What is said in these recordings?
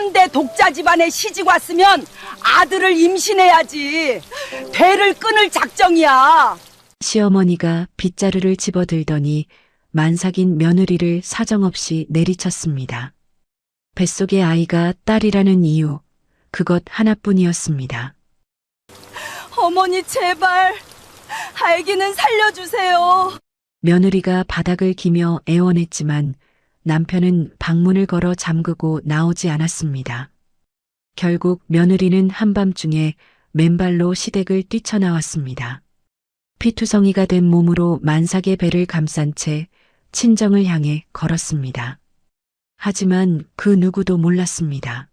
3대 독자 집안에 시집 왔으면 아들을 임신해야지. 배를 끊을 작정이야. 시어머니가 빗자루를 집어들더니 만삭인 며느리를 사정없이 내리쳤습니다. 뱃속의 아이가 딸이라는 이유, 그것 하나뿐이었습니다. 어머니 제발 알기는 살려주세요. 며느리가 바닥을 기며 애원했지만 남편은 방문을 걸어 잠그고 나오지 않았습니다. 결국 며느리는 한밤중에 맨발로 시댁을 뛰쳐나왔습니다. 피투성이가 된 몸으로 만삭의 배를 감싼 채 친정을 향해 걸었습니다. 하지만 그 누구도 몰랐습니다.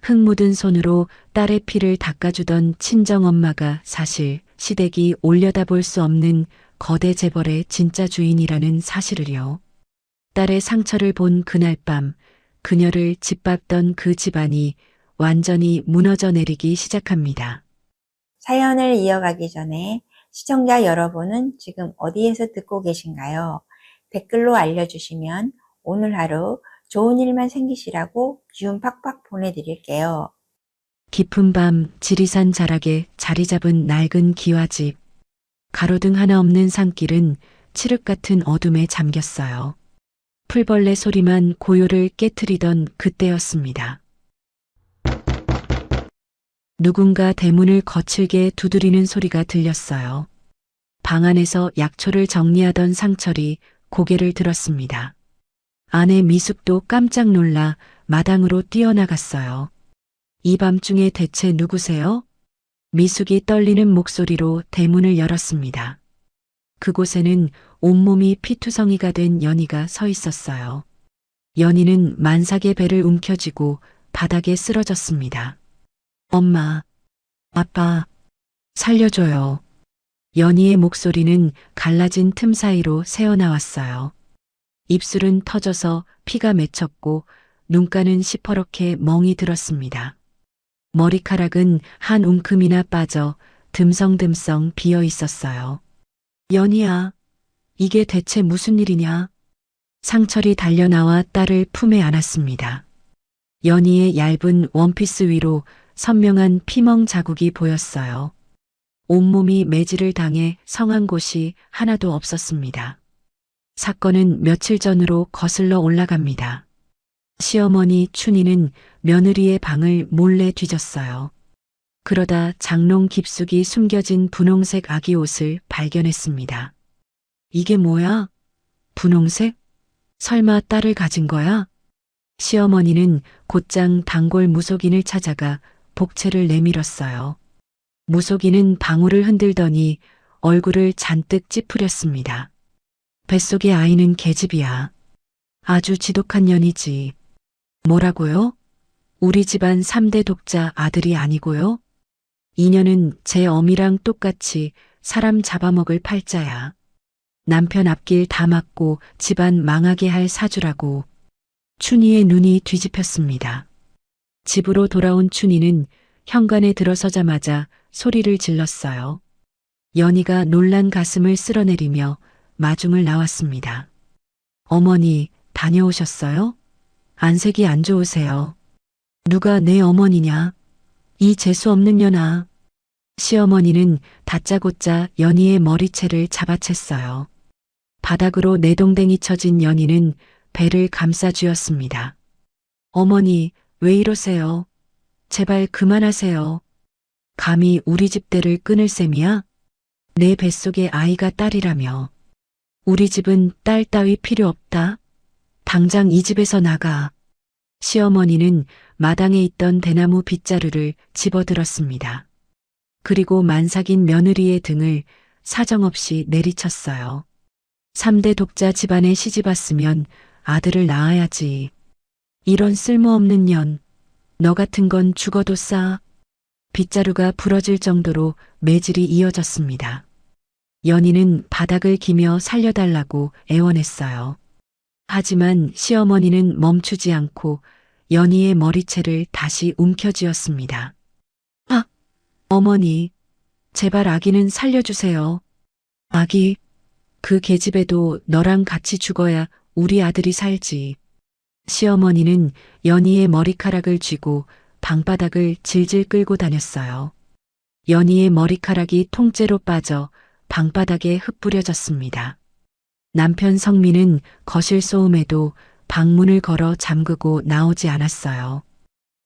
흙 묻은 손으로 딸의 피를 닦아주던 친정엄마가 사실 시댁이 올려다볼 수 없는 거대 재벌의 진짜 주인이라는 사실을요. 딸의 상처를 본 그날 밤 그녀를 짓밟던 그 집안이 완전히 무너져 내리기 시작합니다. 사연을 이어가기 전에 시청자 여러분은 지금 어디에서 듣고 계신가요? 댓글로 알려주시면 오늘 하루 좋은 일만 생기시라고 기운 팍팍 보내드릴게요. 깊은 밤 지리산 자락에 자리 잡은 낡은 기와집. 가로등 하나 없는 산길은 칠흑 같은 어둠에 잠겼어요. 풀벌레 소리만 고요를 깨트리던 그때였습니다. 누군가 대문을 거칠게 두드리는 소리가 들렸어요. 방 안에서 약초를 정리하던 상철이 고개를 들었습니다. 아내 미숙도 깜짝 놀라 마당으로 뛰어나갔어요. 이 밤중에 대체 누구세요? 미숙이 떨리는 목소리로 대문을 열었습니다. 그곳에는 온몸이 피투성이가 된 연희가 서 있었어요. 연희는 만삭의 배를 움켜쥐고 바닥에 쓰러졌습니다. 엄마, 아빠, 살려줘요. 연희의 목소리는 갈라진 틈 사이로 새어나왔어요. 입술은 터져서 피가 맺혔고 눈가는 시퍼렇게 멍이 들었습니다. 머리카락은 한 움큼이나 빠져 듬성듬성 비어 있었어요. 연희야, 이게 대체 무슨 일이냐? 상철이 달려나와 딸을 품에 안았습니다. 연희의 얇은 원피스 위로 선명한 피멍 자국이 보였어요. 온몸이 매질을 당해 성한 곳이 하나도 없었습니다. 사건은 며칠 전으로 거슬러 올라갑니다. 시어머니 춘희는 며느리의 방을 몰래 뒤졌어요. 그러다 장롱 깊숙이 숨겨진 분홍색 아기 옷을 발견했습니다. 이게 뭐야? 분홍색? 설마 딸을 가진 거야? 시어머니는 곧장 단골 무속인을 찾아가 복채를 내밀었어요. 무속인은 방울을 흔들더니 얼굴을 잔뜩 찌푸렸습니다. 뱃속의 아이는 계집이야. 아주 지독한 년이지. 뭐라고요? 우리 집안 3대 독자 아들이 아니고요? 이 년은 제 어미랑 똑같이 사람 잡아먹을 팔자야. 남편 앞길 다 막고 집안 망하게 할 사주라고. 춘희의 눈이 뒤집혔습니다. 집으로 돌아온 춘희는 현관에 들어서자마자 소리를 질렀어요. 연희가 놀란 가슴을 쓸어내리며 마중을 나왔습니다. 어머니, 다녀오셨어요? 안색이 안 좋으세요. 누가 내 어머니냐? 이 재수없는 년아. 시어머니는 다짜고짜 연희의 머리채를 잡아챘어요. 바닥으로 내동댕이 쳐진 연희는 배를 감싸쥐었습니다. 어머니, 왜 이러세요? 제발 그만하세요. 감히 우리 집 대를 끊을 셈이야? 내 뱃속의 아이가 딸이라며. 우리 집은 딸 따위 필요 없다. 당장 이 집에서 나가. 시어머니는 마당에 있던 대나무 빗자루를 집어들었습니다. 그리고 만삭인 며느리의 등을 사정없이 내리쳤어요. 3대 독자 집안에 시집 왔으면 아들을 낳아야지. 이런 쓸모없는 년, 너 같은 건 죽어도 싸. 빗자루가 부러질 정도로 매질이 이어졌습니다. 연희는 바닥을 기며 살려달라고 애원했어요. 하지만 시어머니는 멈추지 않고 연희의 머리채를 다시 움켜쥐었습니다. 아, 어머니, 제발 아기는 살려주세요. 아기, 그 계집애도 너랑 같이 죽어야 우리 아들이 살지. 시어머니는 연희의 머리카락을 쥐고 방바닥을 질질 끌고 다녔어요. 연희의 머리카락이 통째로 빠져 방바닥에 흩뿌려졌습니다. 남편 성민은 거실 소음에도 방문을 걸어 잠그고 나오지 않았어요.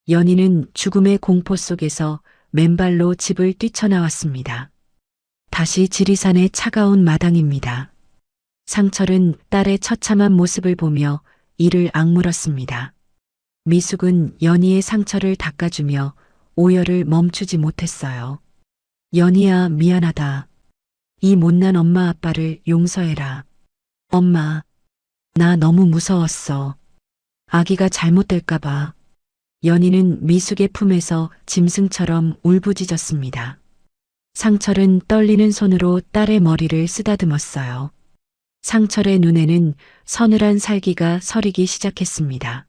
연희는 죽음의 공포 속에서 맨발로 집을 뛰쳐나왔습니다. 다시 지리산의 차가운 마당입니다. 상철은 딸의 처참한 모습을 보며 이를 악물었습니다. 미숙은 연희의 상처를 닦아주며 오열을 멈추지 못했어요. 연희야, 미안하다. 이 못난 엄마 아빠를 용서해라. 엄마, 나 너무 무서웠어. 아기가 잘못될까봐. 연희는 미숙의 품에서 짐승처럼 울부짖었습니다. 상철은 떨리는 손으로 딸의 머리를 쓰다듬었어요. 상철의 눈에는 서늘한 살기가 서리기 시작했습니다.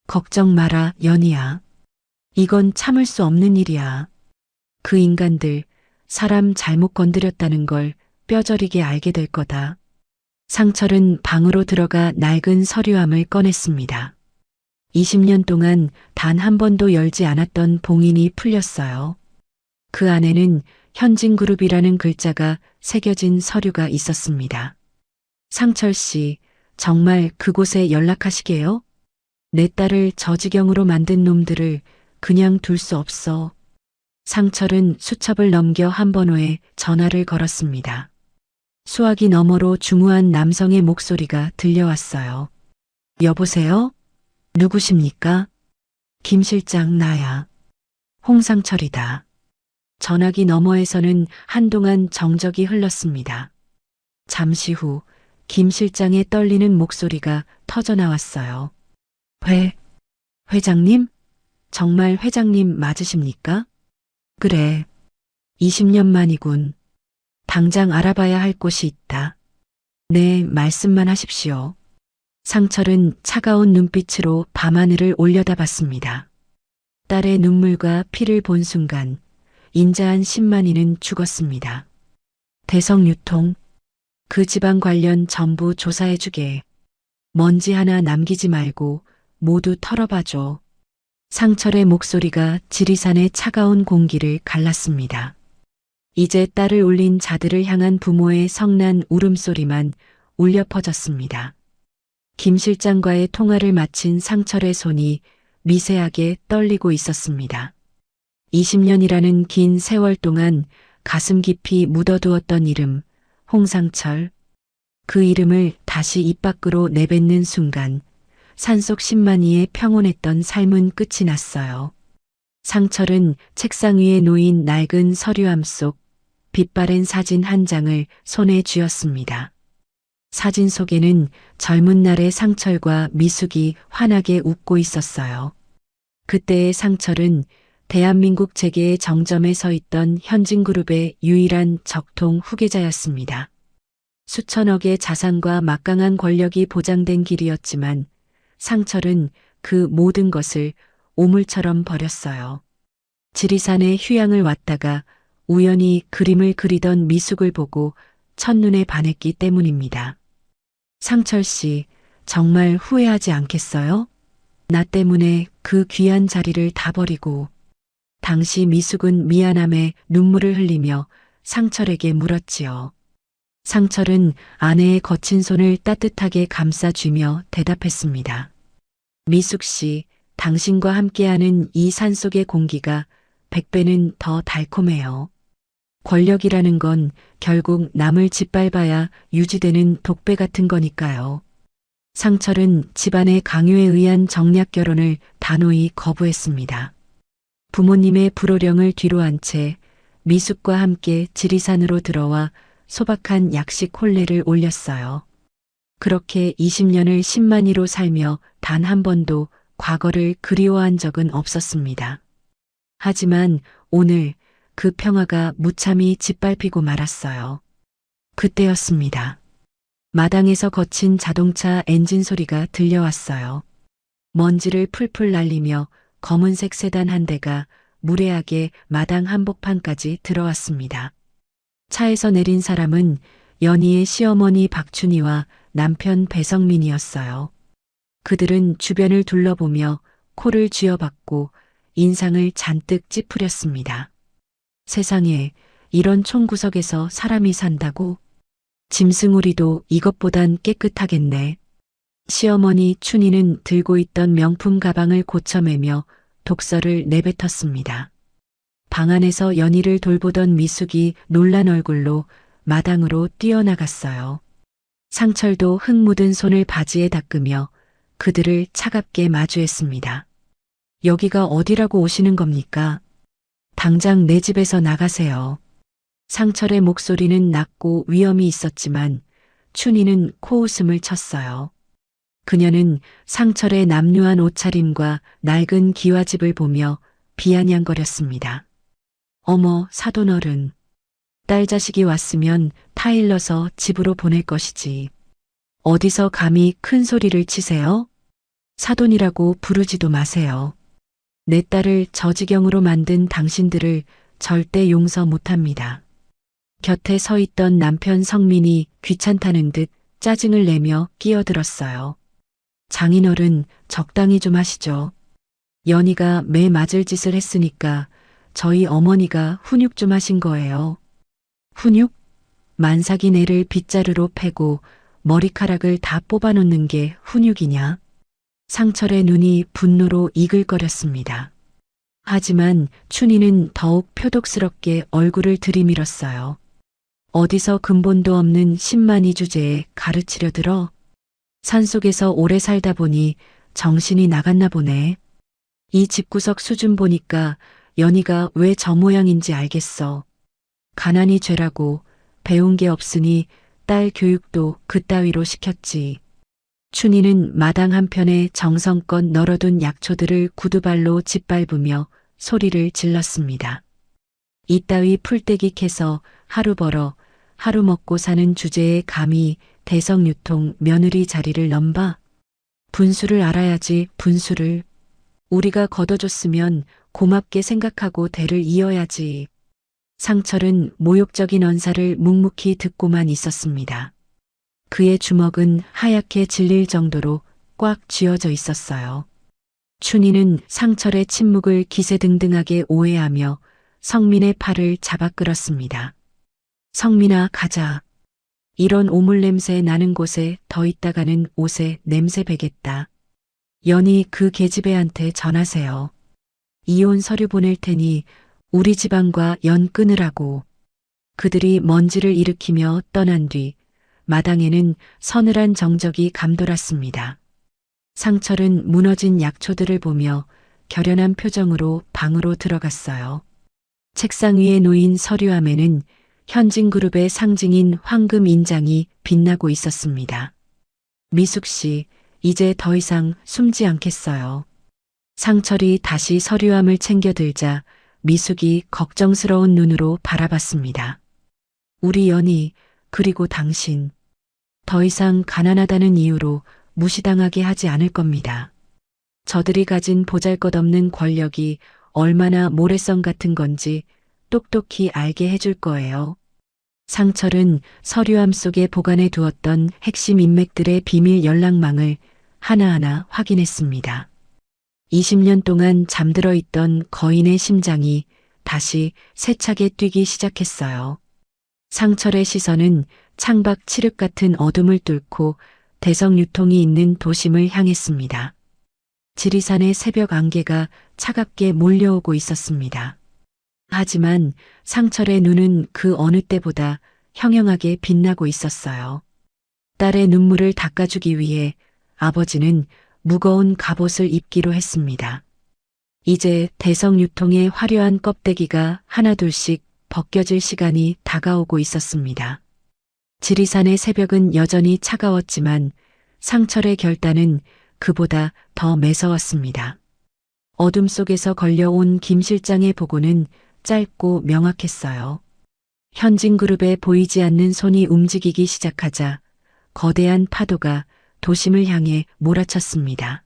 걱정 마라, 연희야. 이건 참을 수 없는 일이야. 그 인간들, 사람 잘못 건드렸다는 걸 뼈저리게 알게 될 거다. 상철은 방으로 들어가 낡은 서류함을 꺼냈습니다. 20년 동안 단 한 번도 열지 않았던 봉인이 풀렸어요. 그 안에는 현진그룹이라는 글자가 새겨진 서류가 있었습니다. 상철 씨, 정말 그곳에 연락하시게요? 내 딸을 저 지경으로 만든 놈들을 그냥 둘 수 없어. 상철은 수첩을 넘겨 한 번호에 전화를 걸었습니다. 수화기 너머로 중후한 남성의 목소리가 들려왔어요. 여보세요? 누구십니까? 김 실장 나야. 홍상철이다. 전화기 너머에서는 한동안 정적이 흘렀습니다. 잠시 후 김 실장의 떨리는 목소리가 터져나왔어요. 회장님? 정말 회장님 맞으십니까? 그래. 20년 만이군. 당장 알아봐야 할 곳이 있다. 네, 말씀만 하십시오. 상철은 차가운 눈빛으로 밤하늘을 올려다봤습니다. 딸의 눈물과 피를 본 순간 인자한 10만이는 죽었습니다. 대성유통, 그 집안 관련 전부 조사해주게. 먼지 하나 남기지 말고 모두 털어봐줘. 상철의 목소리가 지리산의 차가운 공기를 갈랐습니다. 이제 딸을 울린 자들을 향한 부모의 성난 울음소리만 울려 퍼졌습니다. 김 실장과의 통화를 마친 상철의 손이 미세하게 떨리고 있었습니다. 20년이라는 긴 세월 동안 가슴 깊이 묻어두었던 이름, 홍상철. 그 이름을 다시 입 밖으로 내뱉는 순간 산속 10만이의 평온했던 삶은 끝이 났어요. 상철은 책상 위에 놓인 낡은 서류함 속 빛바랜 사진 한 장을 손에 쥐었습니다. 사진 속에는 젊은 날의 상철과 미숙이 환하게 웃고 있었어요. 그때의 상철은 대한민국 재계의 정점에 서 있던 현진그룹의 유일한 적통 후계자였습니다. 수천억의 자산과 막강한 권력이 보장된 길이었지만 상철은 그 모든 것을 오물처럼 버렸어요. 지리산에 휴양을 왔다가 우연히 그림을 그리던 미숙을 보고 첫눈에 반했기 때문입니다. 상철 씨, 정말 후회하지 않겠어요? 나 때문에 그 귀한 자리를 다 버리고. 당시 미숙은 미안함에 눈물을 흘리며 상철에게 물었지요. 상철은 아내의 거친 손을 따뜻하게 감싸주며 대답했습니다. 미숙 씨, 당신과 함께하는 이 산속의 공기가 100배는 더 달콤해요. 권력이라는 건 결국 남을 짓밟아야 유지되는 독배 같은 거니까요. 상철은 집안의 강요에 의한 정략 결혼을 단호히 거부했습니다. 부모님의 불호령을 뒤로한 채 미숙과 함께 지리산으로 들어와 소박한 약식 혼례를 올렸어요. 그렇게 20년을 10만이로 살며 단 한 번도 과거를 그리워한 적은 없었습니다. 하지만 오늘 그 평화가 무참히 짓밟히고 말았어요. 그때였습니다. 마당에서 거친 자동차 엔진 소리가 들려왔어요. 먼지를 풀풀 날리며 검은색 세단 한 대가 무례하게 마당 한복판까지 들어왔습니다. 차에서 내린 사람은 연희의 시어머니 박춘희와 남편 배성민이었어요. 그들은 주변을 둘러보며 코를 쥐어박고 인상을 잔뜩 찌푸렸습니다. 세상에 이런 촌구석에서 사람이 산다고? 짐승우리도 이것보단 깨끗하겠네. 시어머니 춘희는 들고 있던 명품 가방을 고쳐매며 독서를 내뱉었습니다. 방 안에서 연희를 돌보던 미숙이 놀란 얼굴로 마당으로 뛰어나갔어요. 상철도 흙 묻은 손을 바지에 닦으며 그들을 차갑게 마주했습니다. 여기가 어디라고 오시는 겁니까? 당장 내 집에서 나가세요. 상철의 목소리는 낮고 위엄이 있었지만 춘희는 코웃음을 쳤어요. 그녀는 상철의 남루한 옷차림과 낡은 기와집을 보며 비아냥거렸습니다. 어머, 사돈어른. 딸 자식이 왔으면 타일러서 집으로 보낼 것이지. 어디서 감히 큰 소리를 치세요? 사돈이라고 부르지도 마세요. 내 딸을 저 지경으로 만든 당신들을 절대 용서 못합니다. 곁에 서 있던 남편 성민이 귀찮다는 듯 짜증을 내며 끼어들었어요. 장인어른, 적당히 좀 하시죠. 연희가 매 맞을 짓을 했으니까 저희 어머니가 훈육 좀 하신 거예요. 훈육? 만삭인 애를 빗자루로 패고 머리카락을 다 뽑아놓는 게 훈육이냐? 상철의 눈이 분노로 이글거렸습니다. 하지만 춘희는 더욱 표독스럽게 얼굴을 들이밀었어요. 어디서 근본도 없는 신만이 주제에 가르치려 들어? 산속에서 오래 살다 보니 정신이 나갔나 보네. 이 집구석 수준 보니까 연희가 왜 저 모양인지 알겠어. 가난이 죄라고 배운 게 없으니 딸 교육도 그따위로 시켰지. 춘희는 마당 한편에 정성껏 널어둔 약초들을 구두발로 짓밟으며 소리를 질렀습니다. 이따위 풀떼기 캐서 하루 벌어 하루 먹고 사는 주제에 감히 대성유통 며느리 자리를 넘봐? 분수를 알아야지, 분수를. 우리가 걷어줬으면 고맙게 생각하고 대를 이어야지. 상철은 모욕적인 언사를 묵묵히 듣고만 있었습니다. 그의 주먹은 하얗게 질릴 정도로 꽉 쥐어져 있었어요. 춘희는 상철의 침묵을 기세등등하게 오해하며 성민의 팔을 잡아 끌었습니다. 성민아, 가자. 이런 오물 냄새 나는 곳에 더 있다가는 옷에 냄새 배겠다. 연희 그 계집애한테 전하세요. 이혼 서류 보낼 테니 우리 집안과 연 끊으라고. 그들이 먼지를 일으키며 떠난 뒤 마당에는 서늘한 정적이 감돌았습니다. 상철은 무너진 약초들을 보며 결연한 표정으로 방으로 들어갔어요. 책상 위에 놓인 서류함에는 현진그룹의 상징인 황금 인장이 빛나고 있었습니다. 미숙 씨, 이제 더 이상 숨지 않겠어요. 상철이 다시 서류함을 챙겨들자 미숙이 걱정스러운 눈으로 바라봤습니다. 우리 연희, 그리고 당신, 더 이상 가난하다는 이유로 무시당하게 하지 않을 겁니다. 저들이 가진 보잘것없는 권력이 얼마나 모래성 같은 건지 똑똑히 알게 해줄 거예요. 상철은 서류함 속에 보관해 두었던 핵심 인맥들의 비밀 연락망을 하나하나 확인했습니다. 20년 동안 잠들어 있던 거인의 심장이 다시 세차게 뛰기 시작했어요. 상철의 시선은 창밖 칠흑 같은 어둠을 뚫고 대성유통이 있는 도심을 향했습니다. 지리산의 새벽 안개가 차갑게 몰려오고 있었습니다. 하지만 상철의 눈은 그 어느 때보다 형형하게 빛나고 있었어요. 딸의 눈물을 닦아주기 위해 아버지는 무거운 갑옷을 입기로 했습니다. 이제 대성유통의 화려한 껍데기가 하나둘씩 벗겨질 시간이 다가오고 있었습니다. 지리산의 새벽은 여전히 차가웠지만 상철의 결단은 그보다 더 매서웠습니다. 어둠 속에서 걸려온 김 실장의 보고는 짧고 명확했어요. 현진그룹에 보이지 않는 손이 움직이기 시작하자 거대한 파도가 도심을 향해 몰아쳤습니다.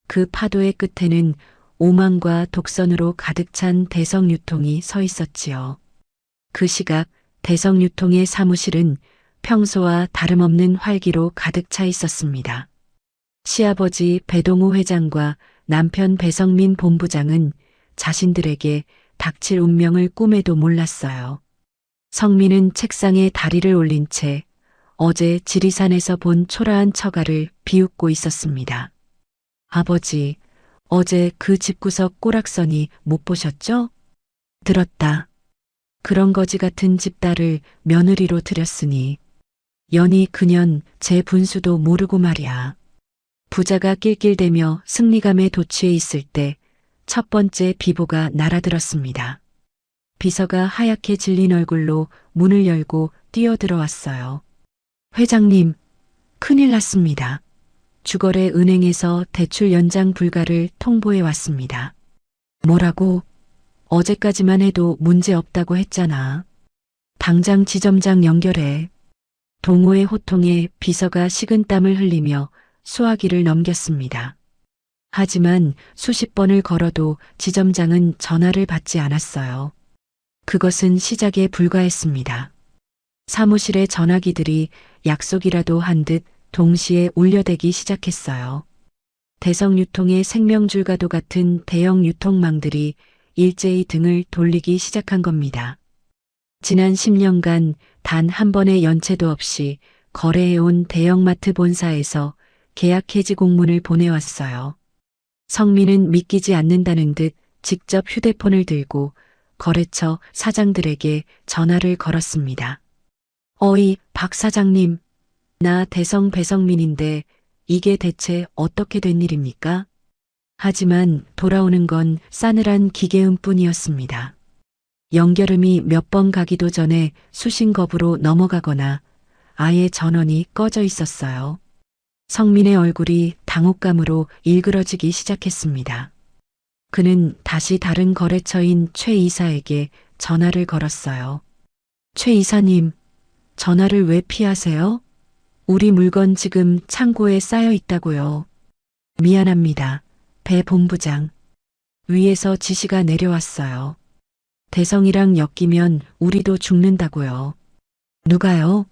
그 파도의 끝에는 오만과 독선으로 가득 찬 대성유통이 서 있었지요. 그 시각 대성유통의 사무실은 평소와 다름없는 활기로 가득 차 있었습니다. 시아버지 배동우 회장과 남편 배성민 본부장은 자신들에게 닥칠 운명을 꿈에도 몰랐어요. 성민은 책상에 다리를 올린 채 어제 지리산에서 본 초라한 처가를 비웃고 있었습니다. 아버지, 어제 그 집구석 꼬락서니 못 보셨죠? 들었다. 그런 거지 같은 집딸을 며느리로 들였으니 연히 그년 제 분수도 모르고 말이야. 부자가 낄낄대며 승리감에 도취해 있을 때 첫 번째 비보가 날아들었습니다. 비서가 하얗게 질린 얼굴로 문을 열고 뛰어들어왔어요. 회장님, 큰일 났습니다. 주거래 은행에서 대출 연장 불가를 통보해 왔습니다. 뭐라고? 어제까지만 해도 문제 없다고 했잖아. 당장 지점장 연결해. 동호의 호통에 비서가 식은땀을 흘리며 수화기를 넘겼습니다. 하지만 수십 번을 걸어도 지점장은 전화를 받지 않았어요. 그것은 시작에 불과했습니다. 사무실의 전화기들이 약속이라도 한 듯 동시에 울려대기 시작했어요. 대성유통의 생명줄과도 같은 대형 유통망들이 일제히 등을 돌리기 시작한 겁니다. 지난 10년간 단 한 번의 연체도 없이 거래해온 대형마트 본사에서 계약 해지 공문을 보내왔어요. 성민은 믿기지 않는다는 듯 직접 휴대폰을 들고 거래처 사장들에게 전화를 걸었습니다. 어이, 박 사장님. 나 대성 배성민인데 이게 대체 어떻게 된 일입니까? 하지만 돌아오는 건 싸늘한 기계음뿐이었습니다. 연결음이 몇 번 가기도 전에 수신겁으로 넘어가거나 아예 전원이 꺼져 있었어요. 성민의 얼굴이 당혹감으로 일그러지기 시작했습니다. 그는 다시 다른 거래처인 최 이사에게 전화를 걸었어요. 최 이사님, 전화를 왜 피하세요? 우리 물건 지금 창고에 쌓여 있다고요. 미안합니다. 배 본부장. 위에서 지시가 내려왔어요. 대성이랑 엮이면 우리도 죽는다고요. 누가요?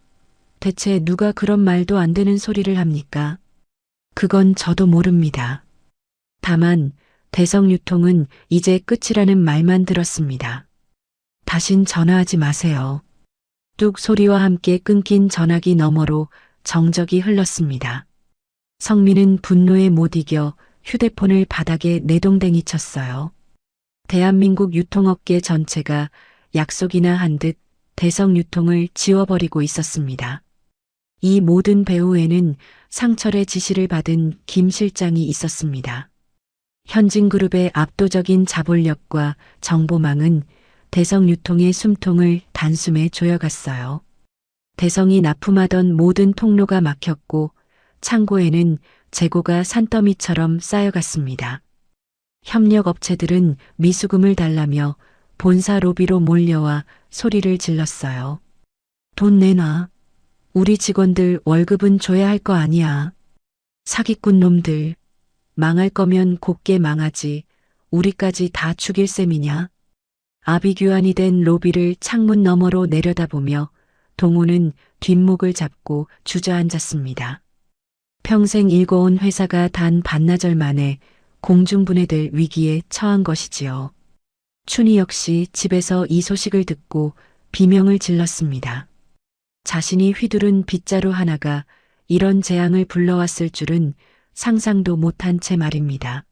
대체 누가 그런 말도 안 되는 소리를 합니까? 그건 저도 모릅니다. 다만 대성유통은 이제 끝이라는 말만 들었습니다. 다신 전화하지 마세요. 뚝 소리와 함께 끊긴 전화기 너머로 정적이 흘렀습니다. 성민은 분노에 못 이겨 휴대폰을 바닥에 내동댕이 쳤어요. 대한민국 유통업계 전체가 약속이나 한 듯 대성유통을 지워버리고 있었습니다. 이 모든 배후에는 상철의 지시를 받은 김 실장이 있었습니다. 현진그룹의 압도적인 자본력과 정보망은 대성유통의 숨통을 단숨에 조여갔어요. 대성이 납품하던 모든 통로가 막혔고 창고에는 재고가 산더미처럼 쌓여갔습니다. 협력업체들은 미수금을 달라며 본사 로비로 몰려와 소리를 질렀어요. 돈 내놔. 우리 직원들 월급은 줘야 할 거 아니야. 사기꾼 놈들. 망할 거면 곱게 망하지. 우리까지 다 죽일 셈이냐. 아비규환이 된 로비를 창문 너머로 내려다보며 동호는 뒷목을 잡고 주저앉았습니다. 평생 일궈온 회사가 단 반나절 만에 공중분해될 위기에 처한 것이지요. 춘희 역시 집에서 이 소식을 듣고 비명을 질렀습니다. 자신이 휘두른 빗자루 하나가 이런 재앙을 불러왔을 줄은 상상도 못한 채 말입니다.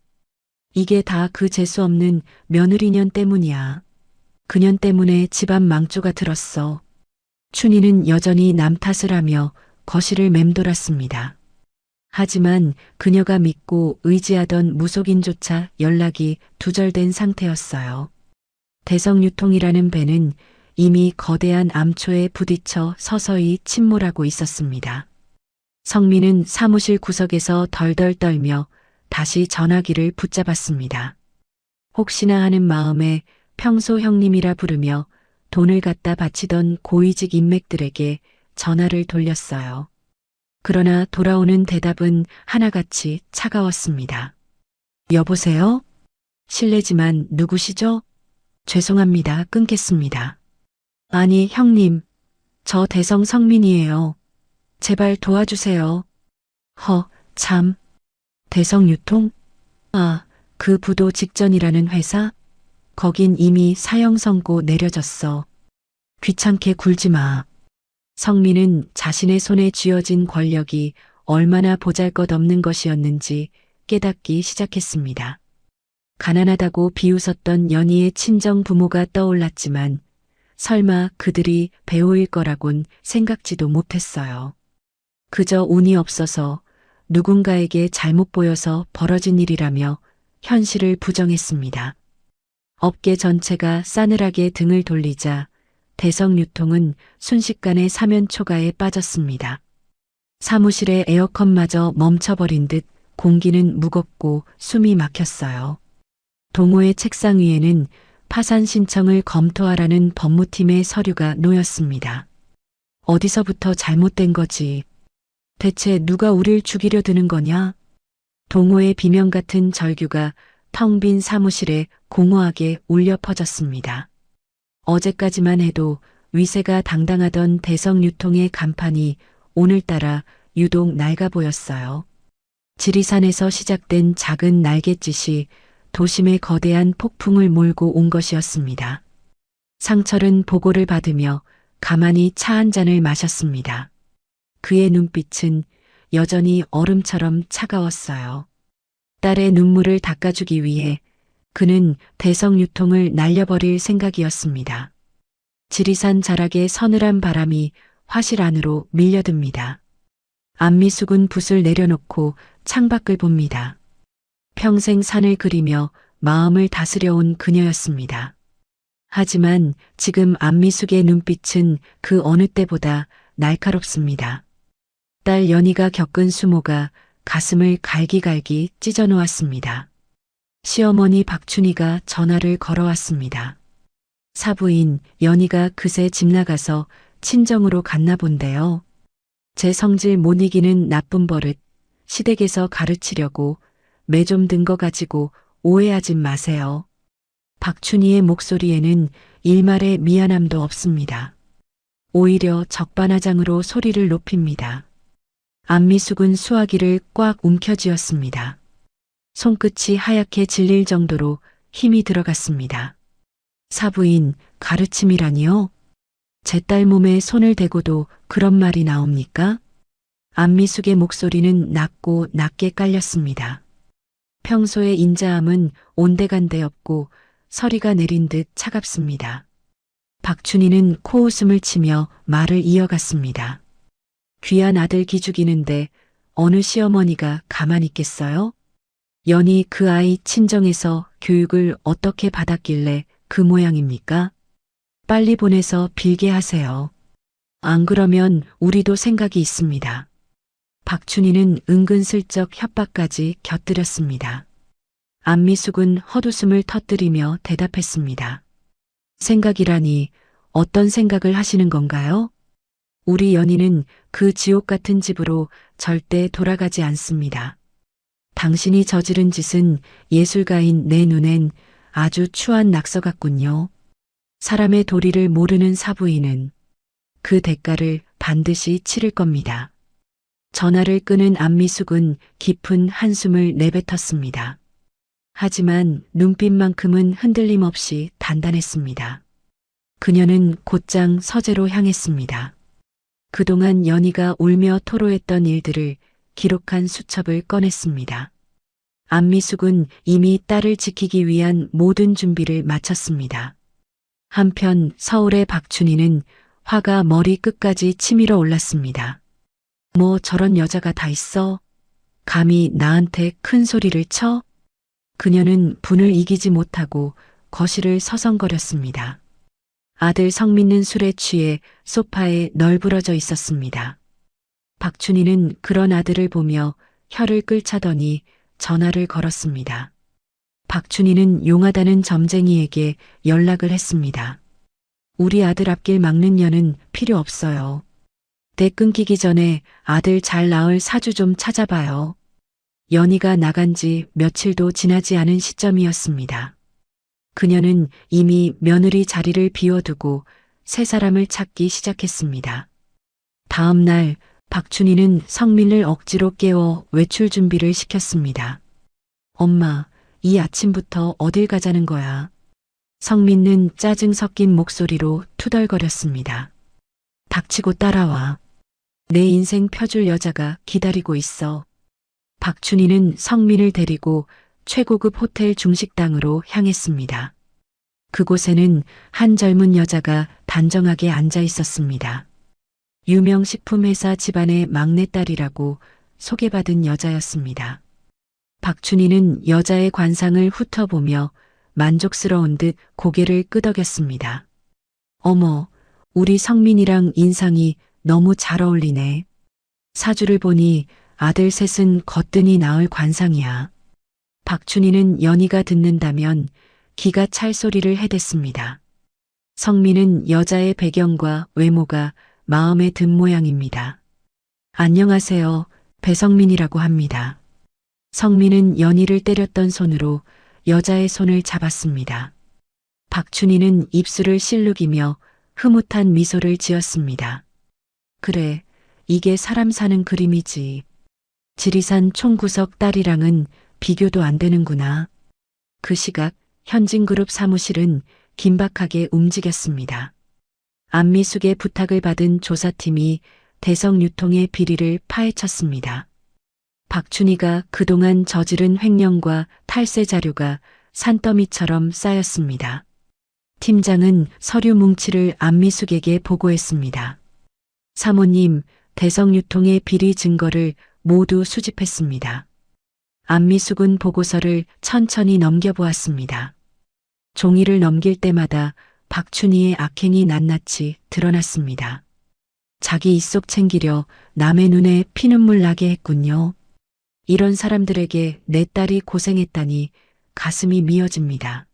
이게 다 그 재수없는 며느리년 때문이야. 그년 때문에 집안 망조가 들었어. 춘희는 여전히 남 탓을 하며 거실을 맴돌았습니다. 하지만 그녀가 믿고 의지하던 무속인조차 연락이 두절된 상태였어요. 대성유통이라는 배는 이미 거대한 암초에 부딪혀 서서히 침몰하고 있었습니다. 성민은 사무실 구석에서 덜덜 떨며 다시 전화기를 붙잡았습니다. 혹시나 하는 마음에 평소 형님이라 부르며 돈을 갖다 바치던 고위직 인맥들에게 전화를 돌렸어요. 그러나 돌아오는 대답은 하나같이 차가웠습니다. 여보세요? 실례지만 누구시죠? 죄송합니다. 끊겠습니다. 아니, 형님. 저 대성 성민이에요. 제발 도와주세요. 참. 대성유통? 아, 그 부도 직전이라는 회사? 거긴 이미 사형 선고 내려졌어. 귀찮게 굴지 마. 성민은 자신의 손에 쥐어진 권력이 얼마나 보잘것없는 것이었는지 깨닫기 시작했습니다. 가난하다고 비웃었던 연희의 친정 부모가 떠올랐지만 설마 그들이 배우일 거라곤 생각지도 못했어요. 그저 운이 없어서 누군가에게 잘못 보여서 벌어진 일이라며 현실을 부정했습니다. 업계 전체가 싸늘하게 등을 돌리자 대성유통은 순식간에 사면초가에 빠졌습니다. 사무실의 에어컨마저 멈춰버린 듯 공기는 무겁고 숨이 막혔어요. 동호회 책상 위에는 파산 신청을 검토하라는 법무팀의 서류가 놓였습니다. 어디서부터 잘못된 거지? 대체 누가 우릴 죽이려 드는 거냐? 동호회 비명 같은 절규가 텅 빈 사무실에 공허하게 울려 퍼졌습니다. 어제까지만 해도 위세가 당당하던 대성유통의 간판이 오늘따라 유독 낡아 보였어요. 지리산에서 시작된 작은 날갯짓이 도심의 거대한 폭풍을 몰고 온 것이었습니다. 상철은 보고를 받으며 가만히 차 한 잔을 마셨습니다. 그의 눈빛은 여전히 얼음처럼 차가웠어요. 딸의 눈물을 닦아주기 위해 그는 대성유통을 날려버릴 생각이었습니다. 지리산 자락의 서늘한 바람이 화실 안으로 밀려듭니다. 안미숙은 붓을 내려놓고 창밖을 봅니다. 평생 산을 그리며 마음을 다스려온 그녀였습니다. 하지만 지금 안미숙의 눈빛은 그 어느 때보다 날카롭습니다. 딸 연희가 겪은 수모가 가슴을 갈기갈기 찢어놓았습니다. 시어머니 박춘희가 전화를 걸어왔습니다. 사부인 연희가 그새 집 나가서 친정으로 갔나 본데요. 제 성질 못 이기는 나쁜 버릇 시댁에서 가르치려고 매 좀 든 거 가지고 오해하지 마세요. 박춘희의 목소리에는 일말의 미안함도 없습니다. 오히려 적반하장으로 소리를 높입니다. 안미숙은 수화기를 꽉 움켜쥐었습니다. 손끝이 하얗게 질릴 정도로 힘이 들어갔습니다. 사부인, 가르침이라니요? 제 딸 몸에 손을 대고도 그런 말이 나옵니까? 안미숙의 목소리는 낮고 낮게 깔렸습니다. 평소의 인자함은 온데간데 없고 서리가 내린 듯 차갑습니다. 박춘희는 코웃음을 치며 말을 이어갔습니다. 귀한 아들 기죽이는데 어느 시어머니가 가만히 있겠어요? 연희 그 아이 친정에서 교육을 어떻게 받았길래 그 모양입니까? 빨리 보내서 빌게 하세요. 안 그러면 우리도 생각이 있습니다. 박춘희는 은근슬쩍 협박까지 곁들였습니다. 안미숙은 헛웃음을 터뜨리며 대답했습니다. 생각이라니 어떤 생각을 하시는 건가요? 우리 연희는 그 지옥 같은 집으로 절대 돌아가지 않습니다. 당신이 저지른 짓은 예술가인 내 눈엔 아주 추한 낙서 같군요. 사람의 도리를 모르는 사부인은 그 대가를 반드시 치를 겁니다. 전화를 끊은 안미숙은 깊은 한숨을 내뱉었습니다. 하지만 눈빛만큼은 흔들림 없이 단단했습니다. 그녀는 곧장 서재로 향했습니다. 그동안 연희가 울며 토로했던 일들을 기록한 수첩을 꺼냈습니다. 안미숙은 이미 딸을 지키기 위한 모든 준비를 마쳤습니다. 한편 서울의 박춘희는 화가 머리 끝까지 치밀어 올랐습니다. 뭐 저런 여자가 다 있어? 감히 나한테 큰 소리를 쳐? 그녀는 분을 이기지 못하고 거실을 서성거렸습니다. 아들 성민은 술에 취해 소파에 널브러져 있었습니다. 박춘희는 그런 아들을 보며 혀를 끌차더니 전화를 걸었습니다. 박춘희는 용하다는 점쟁이에게 연락을 했습니다. 우리 아들 앞길 막는 년은 필요 없어요. 때 끊기기 전에 아들 잘 낳을 사주 좀 찾아봐요. 연희가 나간 지 며칠도 지나지 않은 시점이었습니다. 그녀는 이미 며느리 자리를 비워두고 새 사람을 찾기 시작했습니다. 다음 날 박춘희는 성민을 억지로 깨워 외출 준비를 시켰습니다. 엄마, 이 아침부터 어딜 가자는 거야? 성민은 짜증 섞인 목소리로 투덜거렸습니다. 닥치고 따라와. 내 인생 펴줄 여자가 기다리고 있어. 박춘희는 성민을 데리고 최고급 호텔 중식당으로 향했습니다. 그곳에는 한 젊은 여자가 단정하게 앉아 있었습니다. 유명 식품회사 집안의 막내딸이라고 소개받은 여자였습니다. 박춘희는 여자의 관상을 훑어보며 만족스러운 듯 고개를 끄덕였습니다. 어머, 우리 성민이랑 인상이 너무 잘 어울리네. 사주를 보니 아들 셋은 거뜬히 낳을 관상이야. 박춘희는 연희가 듣는다면 기가 찰 소리를 해댔습니다. 성민은 여자의 배경과 외모가 마음에 든 모양입니다. 안녕하세요. 배성민이라고 합니다. 성민은 연희를 때렸던 손으로 여자의 손을 잡았습니다. 박춘희는 입술을 실룩이며 흐뭇한 미소를 지었습니다. 그래, 이게 사람 사는 그림이지. 지리산 총구석 딸이랑은 비교도 안 되는구나. 그 시각 현진그룹 사무실은 긴박하게 움직였습니다. 안미숙의 부탁을 받은 조사팀이 대성유통의 비리를 파헤쳤습니다. 박춘희가 그동안 저지른 횡령과 탈세 자료가 산더미처럼 쌓였습니다. 팀장은 서류 뭉치를 안미숙에게 보고했습니다. 사모님, 대성유통의 비리 증거를 모두 수집했습니다. 안미숙은 보고서를 천천히 넘겨보았습니다. 종이를 넘길 때마다 박춘희의 악행이 낱낱이 드러났습니다. 자기 입속 챙기려 남의 눈에 피눈물 나게 했군요. 이런 사람들에게 내 딸이 고생했다니 가슴이 미어집니다.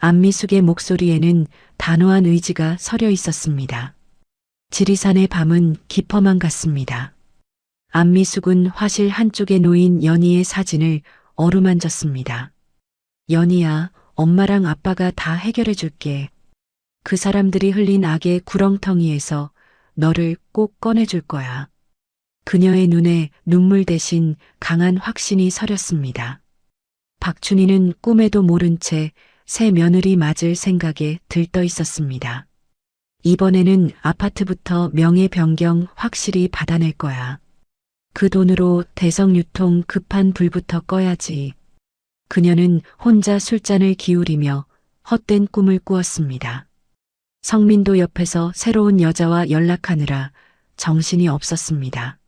안미숙의 목소리에는 단호한 의지가 서려 있었습니다. 지리산의 밤은 깊어만 갔습니다. 안미숙은 화실 한쪽에 놓인 연희의 사진을 어루만졌습니다. 연희야, 엄마랑 아빠가 다 해결해 줄게. 그 사람들이 흘린 악의 구렁텅이에서 너를 꼭 꺼내줄 거야. 그녀의 눈에 눈물 대신 강한 확신이 서렸습니다. 박춘희는 꿈에도 모른 채 새 며느리 맞을 생각에 들떠 있었습니다. 이번에는 아파트부터 명예 변경 확실히 받아낼 거야. 그 돈으로 대성유통 급한 불부터 꺼야지. 그녀는 혼자 술잔을 기울이며 헛된 꿈을 꾸었습니다. 성민도 옆에서 새로운 여자와 연락하느라 정신이 없었습니다.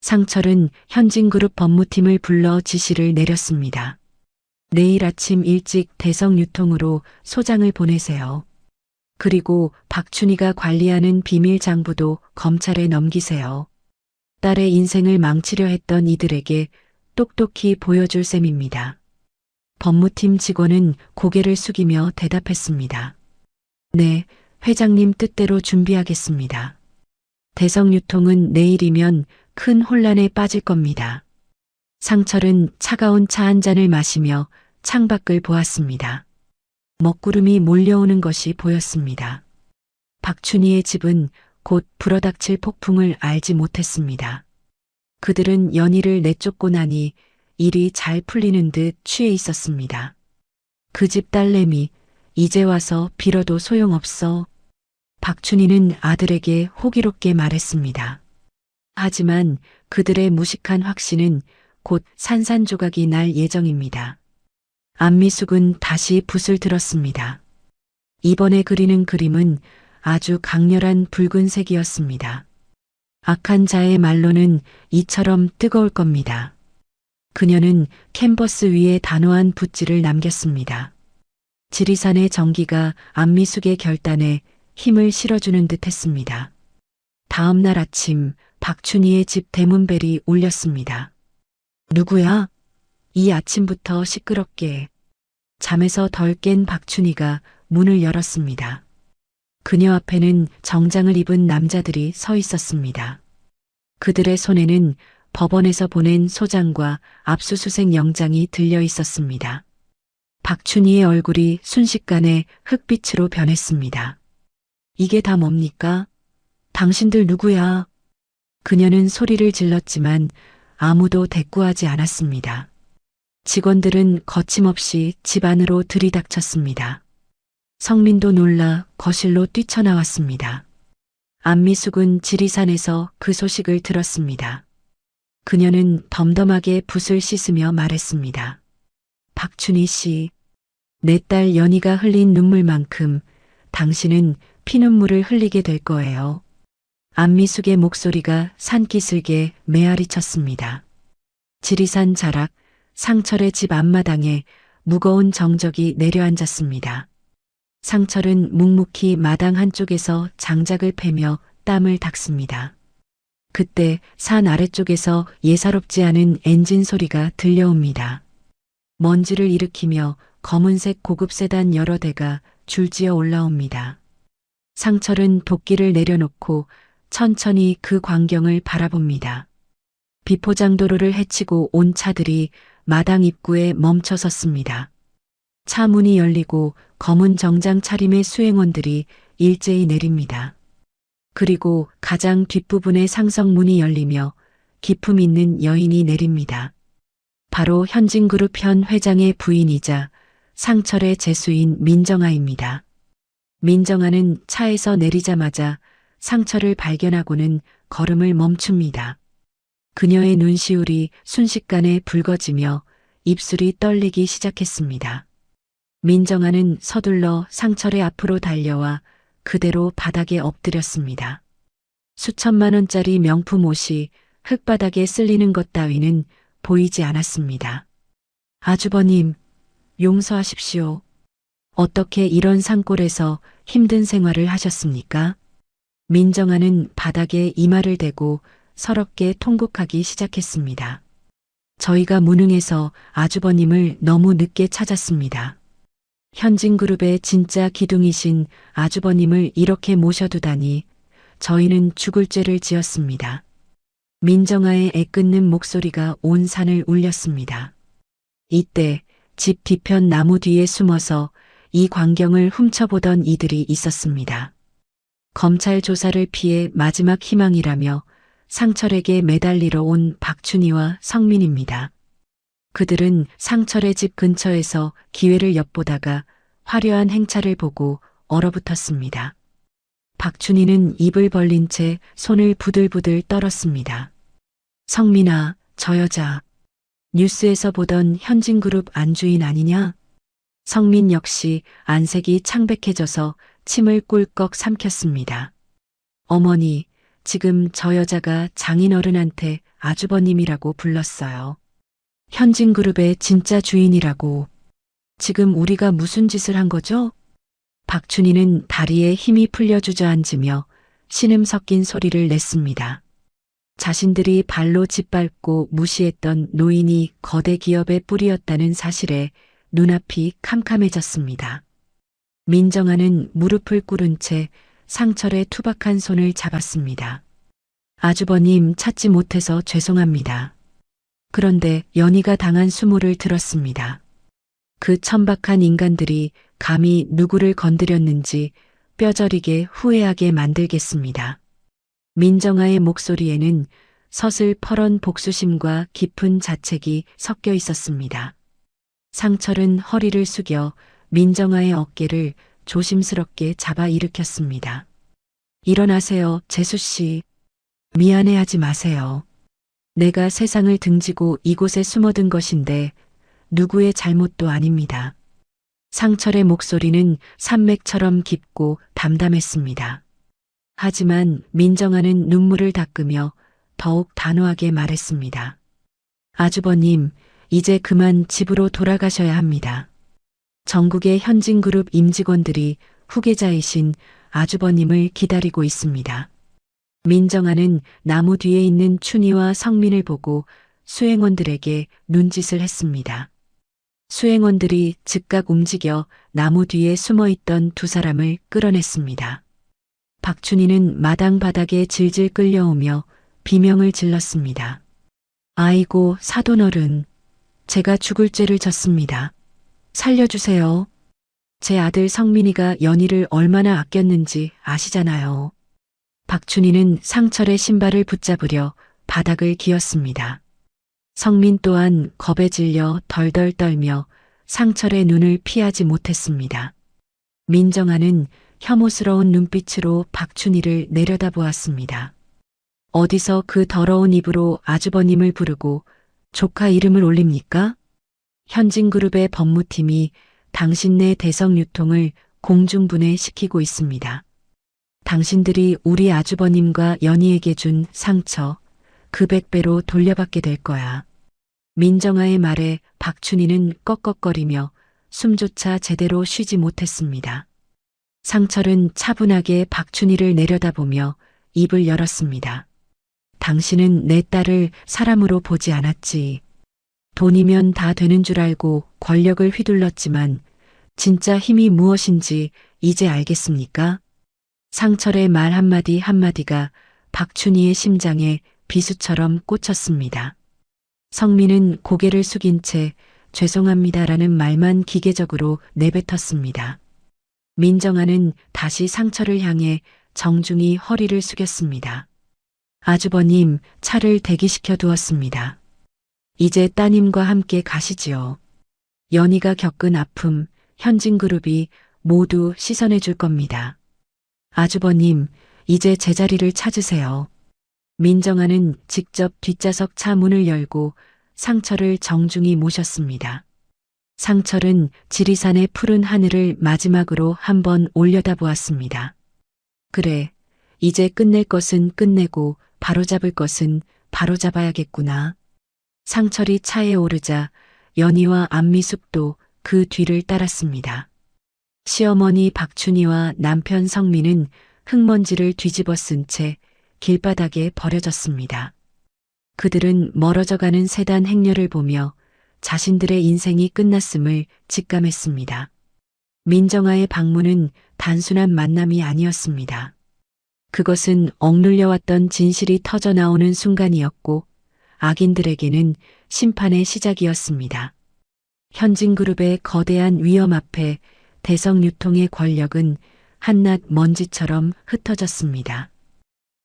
상철은 현진그룹 법무팀을 불러 지시를 내렸습니다. 내일 아침 일찍 대성유통으로 소장을 보내세요. 그리고 박춘희가 관리하는 비밀 장부도 검찰에 넘기세요. 딸의 인생을 망치려 했던 이들에게 똑똑히 보여줄 셈입니다. 법무팀 직원은 고개를 숙이며 대답했습니다. 네, 회장님 뜻대로 준비하겠습니다. 대성유통은 내일이면 큰 혼란에 빠질 겁니다. 상철은 차가운 차 한 잔을 마시며 창밖을 보았습니다. 먹구름이 몰려오는 것이 보였습니다. 박춘희의 집은 곧 불어닥칠 폭풍을 알지 못했습니다. 그들은 연희를 내쫓고 나니 일이 잘 풀리는 듯 취해 있었습니다. 그 집 딸내미, 이제 와서 빌어도 소용없어. 박춘희는 아들에게 호기롭게 말했습니다. 하지만 그들의 무식한 확신은 곧 산산조각이 날 예정입니다. 안미숙은 다시 붓을 들었습니다. 이번에 그리는 그림은 아주 강렬한 붉은색이었습니다. 악한 자의 말로는 이처럼 뜨거울 겁니다. 그녀는 캔버스 위에 단호한 붓질을 남겼습니다. 지리산의 정기가 안미숙의 결단에 힘을 실어주는 듯 했습니다. 다음 날 아침 박춘희의 집 대문벨이 울렸습니다. 누구야? 이 아침부터 시끄럽게. 잠에서 덜 깬 박춘희가 문을 열었습니다. 그녀 앞에는 정장을 입은 남자들이 서 있었습니다. 그들의 손에는 법원에서 보낸 소장과 압수수색 영장이 들려 있었습니다. 박춘희의 얼굴이 순식간에 흑빛으로 변했습니다. 이게 다 뭡니까? 당신들 누구야? 그녀는 소리를 질렀지만 아무도 대꾸하지 않았습니다. 직원들은 거침없이 집 안으로 들이닥쳤습니다. 성민도 놀라 거실로 뛰쳐나왔습니다. 안미숙은 지리산에서 그 소식을 들었습니다. 그녀는 덤덤하게 붓을 씻으며 말했습니다. 박춘희 씨, 내 딸 연희가 흘린 눈물만큼 당신은 피눈물을 흘리게 될 거예요. 안미숙의 목소리가 산기슭에 메아리 쳤습니다. 지리산 자락, 상철의 집 앞마당에 무거운 정적이 내려앉았습니다. 상철은 묵묵히 마당 한쪽에서 장작을 패며 땀을 닦습니다. 그때 산 아래쪽에서 예사롭지 않은 엔진 소리가 들려옵니다. 먼지를 일으키며 검은색 고급 세단 여러 대가 줄지어 올라옵니다. 상철은 도끼를 내려놓고 천천히 그 광경을 바라봅니다. 비포장도로를 헤치고 온 차들이 마당 입구에 멈춰 섰습니다. 차 문이 열리고 검은 정장 차림의 수행원들이 일제히 내립니다. 그리고 가장 뒷부분의 상성문이 열리며 기품 있는 여인이 내립니다. 바로 현진그룹 현 회장의 부인이자 상철의 제수인 민정아입니다. 민정아는 차에서 내리자마자 상철을 발견하고는 걸음을 멈춥니다. 그녀의 눈시울이 순식간에 붉어지며 입술이 떨리기 시작했습니다. 민정아는 서둘러 상철의 앞으로 달려와 그대로 바닥에 엎드렸습니다. 수천만 원짜리 명품 옷이 흙바닥에 쓸리는 것 따위는 보이지 않았습니다. 아주버님, 용서하십시오. 어떻게 이런 산골에서 힘든 생활을 하셨습니까? 민정아는 바닥에 이마를 대고 서럽게 통곡하기 시작했습니다. 저희가 무능해서 아주버님을 너무 늦게 찾았습니다. 현진그룹의 진짜 기둥이신 아주버님을 이렇게 모셔두다니 저희는 죽을 죄를 지었습니다. 민정아의 애끓는 목소리가 온 산을 울렸습니다. 이때 집 뒤편 나무 뒤에 숨어서 이 광경을 훔쳐보던 이들이 있었습니다. 검찰 조사를 피해 마지막 희망이라며 상철에게 매달리러 온 박춘희와 성민입니다. 그들은 상철의 집 근처에서 기회를 엿보다가 화려한 행차를 보고 얼어붙었습니다. 박춘희는 입을 벌린 채 손을 부들부들 떨었습니다. 성민아, 저 여자 뉴스에서 보던 현진그룹 안주인 아니냐? 성민 역시 안색이 창백해져서 침을 꿀꺽 삼켰습니다. 어머니, 지금 저 여자가 장인어른한테 아주버님이라고 불렀어요. 현진그룹의 진짜 주인이라고. 지금 우리가 무슨 짓을 한 거죠? 박춘희는 다리에 힘이 풀려 주저앉으며 신음 섞인 소리를 냈습니다. 자신들이 발로 짓밟고 무시했던 노인이 거대 기업의 뿌리였다는 사실에 눈앞이 캄캄해졌습니다. 민정아는 무릎을 꿇은 채 상철의 투박한 손을 잡았습니다. 아주버님 찾지 못해서 죄송합니다. 그런데 연희가 당한 수모를 들었습니다. 그 천박한 인간들이 감히 누구를 건드렸는지 뼈저리게 후회하게 만들겠습니다. 민정아의 목소리에는 서슬퍼런 복수심과 깊은 자책이 섞여 있었습니다. 상철은 허리를 숙여 민정아의 어깨를 조심스럽게 잡아 일으켰습니다. 일어나세요, 재수씨. 미안해하지 마세요. 내가 세상을 등지고 이곳에 숨어든 것인데 누구의 잘못도 아닙니다. 상철의 목소리는 산맥처럼 깊고 담담했습니다. 하지만 민정아는 눈물을 닦으며 더욱 단호하게 말했습니다. 아주버님, 이제 그만 집으로 돌아가셔야 합니다. 전국의 현진그룹 임직원들이 후계자이신 아주버님을 기다리고 있습니다. 민정아는 나무 뒤에 있는 춘희와 성민을 보고 수행원들에게 눈짓을 했습니다. 수행원들이 즉각 움직여 나무 뒤에 숨어있던 두 사람을 끌어냈습니다. 박춘희는 마당 바닥에 질질 끌려오며 비명을 질렀습니다. 아이고, 사돈어른, 제가 죽을 죄를 졌습니다. 살려주세요. 제 아들 성민이가 연희를 얼마나 아꼈는지 아시잖아요. 박춘희는 상철의 신발을 붙잡으려 바닥을 기었습니다. 성민 또한 겁에 질려 덜덜 떨며 상철의 눈을 피하지 못했습니다. 민정아는 혐오스러운 눈빛으로 박춘희를 내려다보았습니다. 어디서 그 더러운 입으로 아주버님을 부르고 조카 이름을 올립니까? 현진그룹의 법무팀이 당신네 대성유통을 공중분해시키고 있습니다. 당신들이 우리 아주버님과 연희에게 준 상처 그 100배로 돌려받게 될 거야. 민정아의 말에 박춘희는 꺽꺽거리며 숨조차 제대로 쉬지 못했습니다. 상철은 차분하게 박춘희를 내려다보며 입을 열었습니다. 당신은 내 딸을 사람으로 보지 않았지. 돈이면 다 되는 줄 알고 권력을 휘둘렀지만 진짜 힘이 무엇인지 이제 알겠습니까? 상철의 말 한마디 한마디가 박춘희의 심장에 비수처럼 꽂혔습니다. 성민은 고개를 숙인 채 죄송합니다라는 말만 기계적으로 내뱉었습니다. 민정아는 다시 상철을 향해 정중히 허리를 숙였습니다. 아주버님, 차를 대기시켜 두었습니다. 이제 따님과 함께 가시지요. 연희가 겪은 아픔, 현진그룹이 모두 씻어내 줄 겁니다. 아주버님, 이제 제자리를 찾으세요. 민정아는 직접 뒷좌석 차 문을 열고 상철을 정중히 모셨습니다. 상철은 지리산의 푸른 하늘을 마지막으로 한번 올려다보았습니다. 그래, 이제 끝낼 것은 끝내고 바로잡을 것은 바로잡아야겠구나. 상철이 차에 오르자 연희와 안미숙도 그 뒤를 따랐습니다. 시어머니 박춘희와 남편 성민은 흙먼지를 뒤집어 쓴 채 길바닥에 버려졌습니다. 그들은 멀어져가는 세단 행렬을 보며 자신들의 인생이 끝났음을 직감했습니다. 민정아의 방문은 단순한 만남이 아니었습니다. 그것은 억눌려왔던 진실이 터져나오는 순간이었고 악인들에게는 심판의 시작이었습니다. 현진그룹의 거대한 위험 앞에 대성유통의 권력은 한낱 먼지처럼 흩어졌습니다.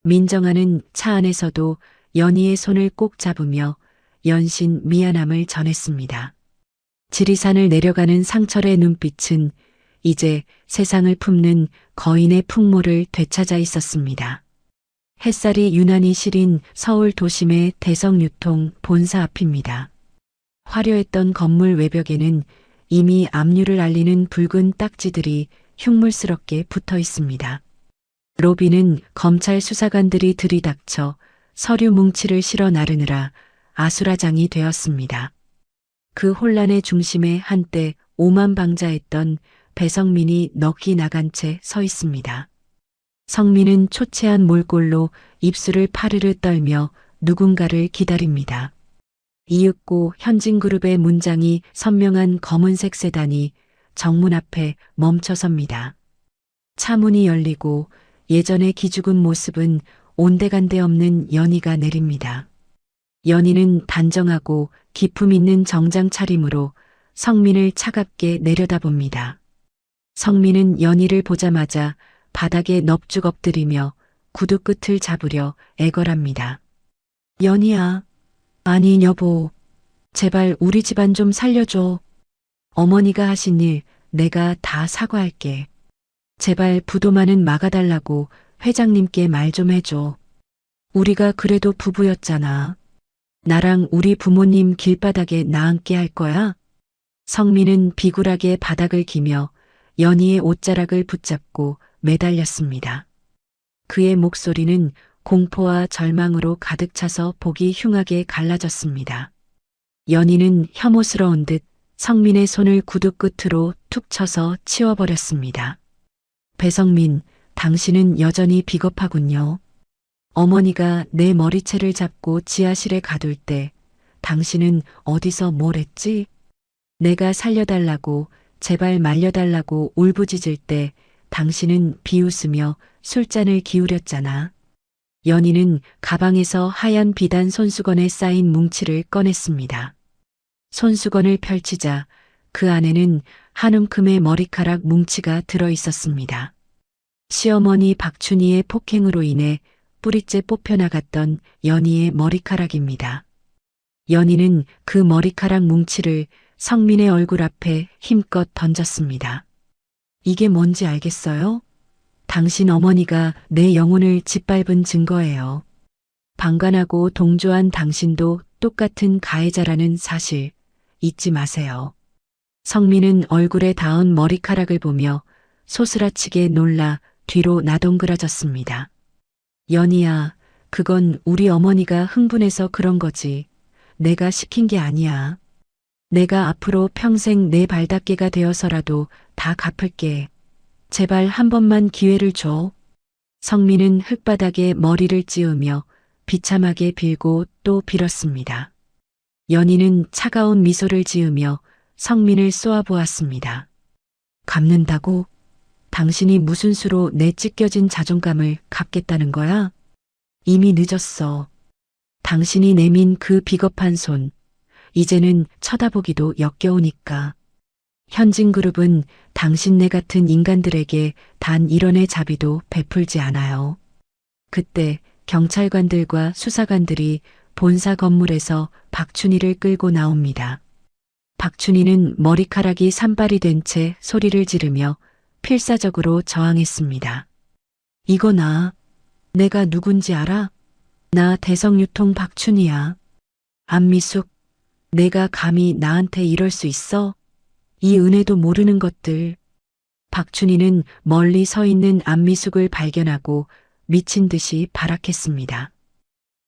민정아는 차 안에서도 연희의 손을 꼭 잡으며 연신 미안함을 전했습니다. 지리산을 내려가는 상철의 눈빛은 이제 세상을 품는 거인의 풍모를 되찾아 있었습니다. 햇살이 유난히 시린 서울 도심의 대성유통 본사 앞입니다. 화려했던 건물 외벽에는 이미 압류를 알리는 붉은 딱지들이 흉물스럽게 붙어 있습니다. 로비는 검찰 수사관들이 들이닥쳐 서류 뭉치를 실어 나르느라 아수라장이 되었습니다. 그 혼란의 중심에 한때 오만방자했던 배성민이 넋이 나간 채 서 있습니다. 성민은 초췌한 몰골로 입술을 파르르 떨며 누군가를 기다립니다. 이윽고 현진그룹의 문장이 선명한 검은색 세단이 정문 앞에 멈춰섭니다. 차문이 열리고 예전의 기죽은 모습은 온데간데 없는 연희가 내립니다. 연희는 단정하고 기품 있는 정장 차림으로 성민을 차갑게 내려다봅니다. 성민은 연희를 보자마자 바닥에 넙죽 엎드리며 구두 끝을 잡으려 애걸합니다. 연희야, 아니 여보, 제발 우리 집안 좀 살려줘. 어머니가 하신 일 내가 다 사과할게. 제발 부도만은 막아달라고 회장님께 말 좀 해줘. 우리가 그래도 부부였잖아. 나랑 우리 부모님 길바닥에 나앉게 할 거야? 성민은 비굴하게 바닥을 기며 연희의 옷자락을 붙잡고 매달렸습니다. 그의 목소리는 공포와 절망으로 가득 차서 보기 흉하게 갈라졌습니다. 연희는 혐오스러운 듯 성민의 손을 구두 끝으로 툭 쳐서 치워버렸습니다. 배성민, 당신은 여전히 비겁하군요. 어머니가 내 머리채를 잡고 지하실에 가둘 때 당신은 어디서 뭘 했지? 내가 살려달라고 제발 말려달라고 울부짖을 때 당신은 비웃으며 술잔을 기울였잖아. 연희는 가방에서 하얀 비단 손수건에 쌓인 뭉치를 꺼냈습니다. 손수건을 펼치자 그 안에는 한 움큼의 머리카락 뭉치가 들어 있었습니다. 시어머니 박춘희의 폭행으로 인해 뿌리째 뽑혀나갔던 연희의 머리카락입니다. 연희는 그 머리카락 뭉치를 성민의 얼굴 앞에 힘껏 던졌습니다. 이게 뭔지 알겠어요? 당신 어머니가 내 영혼을 짓밟은 증거예요. 방관하고 동조한 당신도 똑같은 가해자라는 사실 잊지 마세요. 성민은 얼굴에 닿은 머리카락을 보며 소스라치게 놀라 뒤로 나동그라졌습니다. 연희야, 그건 우리 어머니가 흥분해서 그런 거지. 내가 시킨 게 아니야. 내가 앞으로 평생 내 발닦개가 되어서라도 다 갚을게. 제발 한 번만 기회를 줘. 성민은 흙바닥에 머리를 찌우며 비참하게 빌고 또 빌었습니다. 연희는 차가운 미소를 지으며 성민을 쏘아보았습니다. 갚는다고? 당신이 무슨 수로 내 찢겨진 자존감을 갚겠다는 거야? 이미 늦었어. 당신이 내민 그 비겁한 손, 이제는 쳐다보기도 역겨우니까. 현진그룹은 당신네 같은 인간들에게 단 1원의 자비도 베풀지 않아요. 그때 경찰관들과 수사관들이 본사 건물에서 박춘희를 끌고 나옵니다. 박춘희는 머리카락이 산발이 된 채 소리를 지르며 필사적으로 저항했습니다. 이거 내가 누군지 알아? 나 대성유통 박춘희야. 안미숙, 내가 감히 나한테 이럴 수 있어? 이 은혜도 모르는 것들. 박춘희는 멀리 서 있는 안미숙을 발견하고 미친 듯이 발악했습니다.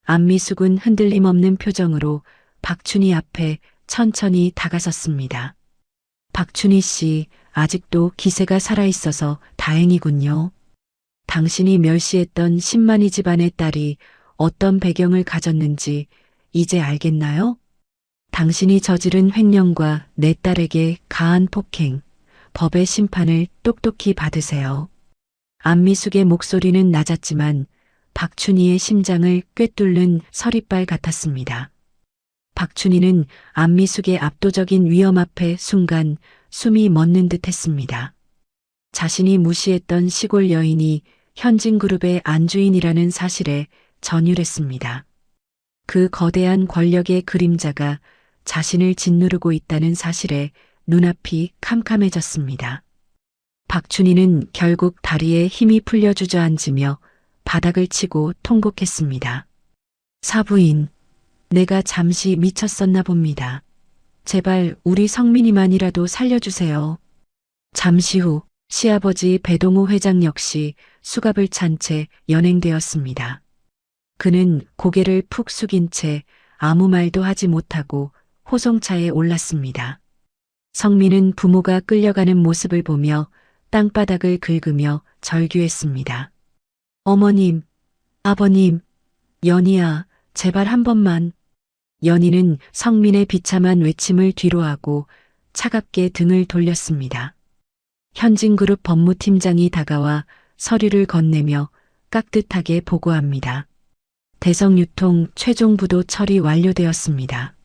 안미숙은 흔들림 없는 표정으로 박춘희 앞에 천천히 다가섰습니다. 박춘희 씨, 아직도 기세가 살아있어서 다행이군요. 당신이 멸시했던 신만이 집안의 딸이 어떤 배경을 가졌는지 이제 알겠나요? 당신이 저지른 횡령과 내 딸에게 가한 폭행, 법의 심판을 똑똑히 받으세요. 안미숙의 목소리는 낮았지만 박춘희의 심장을 꿰뚫는 서리발 같았습니다. 박춘희는 안미숙의 압도적인 위험 앞에 순간 숨이 멎는 듯 했습니다. 자신이 무시했던 시골 여인이 현진그룹의 안주인이라는 사실에 전율했습니다. 그 거대한 권력의 그림자가 자신을 짓누르고 있다는 사실에 눈앞이 캄캄해졌습니다. 박춘희는 결국 다리에 힘이 풀려 주저앉으며 바닥을 치고 통곡했습니다. 사부인, 내가 잠시 미쳤었나 봅니다. 제발 우리 성민이만이라도 살려주세요. 잠시 후 시아버지 배동우 회장 역시 수갑을 찬 채 연행되었습니다. 그는 고개를 푹 숙인 채 아무 말도 하지 못하고 호송차에 올랐습니다. 성민은 부모가 끌려가는 모습을 보며 땅바닥을 긁으며 절규했습니다. 어머님, 아버님, 연희야, 제발 한 번만. 연희는 성민의 비참한 외침을 뒤로하고 차갑게 등을 돌렸습니다. 현진그룹 법무팀장이 다가와 서류를 건네며 깍듯하게 보고합니다. 대성유통 최종 부도 처리 완료되었습니다.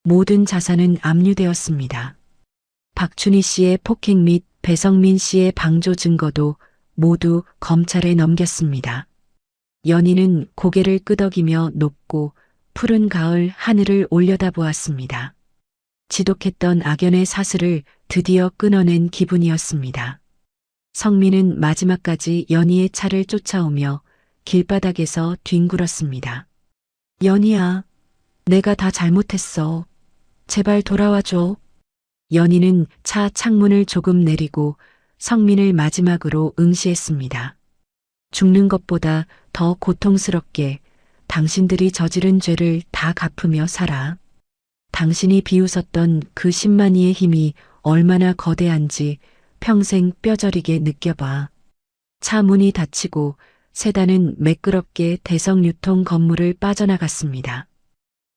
모든 자산은 압류되었습니다. 박춘희 씨의 폭행 및 배성민 씨의 방조 증거도 모두 검찰에 넘겼습니다. 연희는 고개를 끄덕이며 높고 푸른 가을 하늘을 올려다보았습니다. 지독했던 악연의 사슬을 드디어 끊어낸 기분이었습니다. 성민은 마지막까지 연희의 차를 쫓아오며 길바닥에서 뒹굴었습니다. 연희야, 내가 다 잘못했어. 제발 돌아와줘. 연희는 차 창문을 조금 내리고 성민을 마지막으로 응시했습니다. 죽는 것보다 더 고통스럽게 당신들이 저지른 죄를 다 갚으며 살아. 당신이 비웃었던 그 10만이의 힘이 얼마나 거대한지 평생 뼈저리게 느껴봐. 차 문이 닫히고 세단은 매끄럽게 대성유통 건물을 빠져나갔습니다.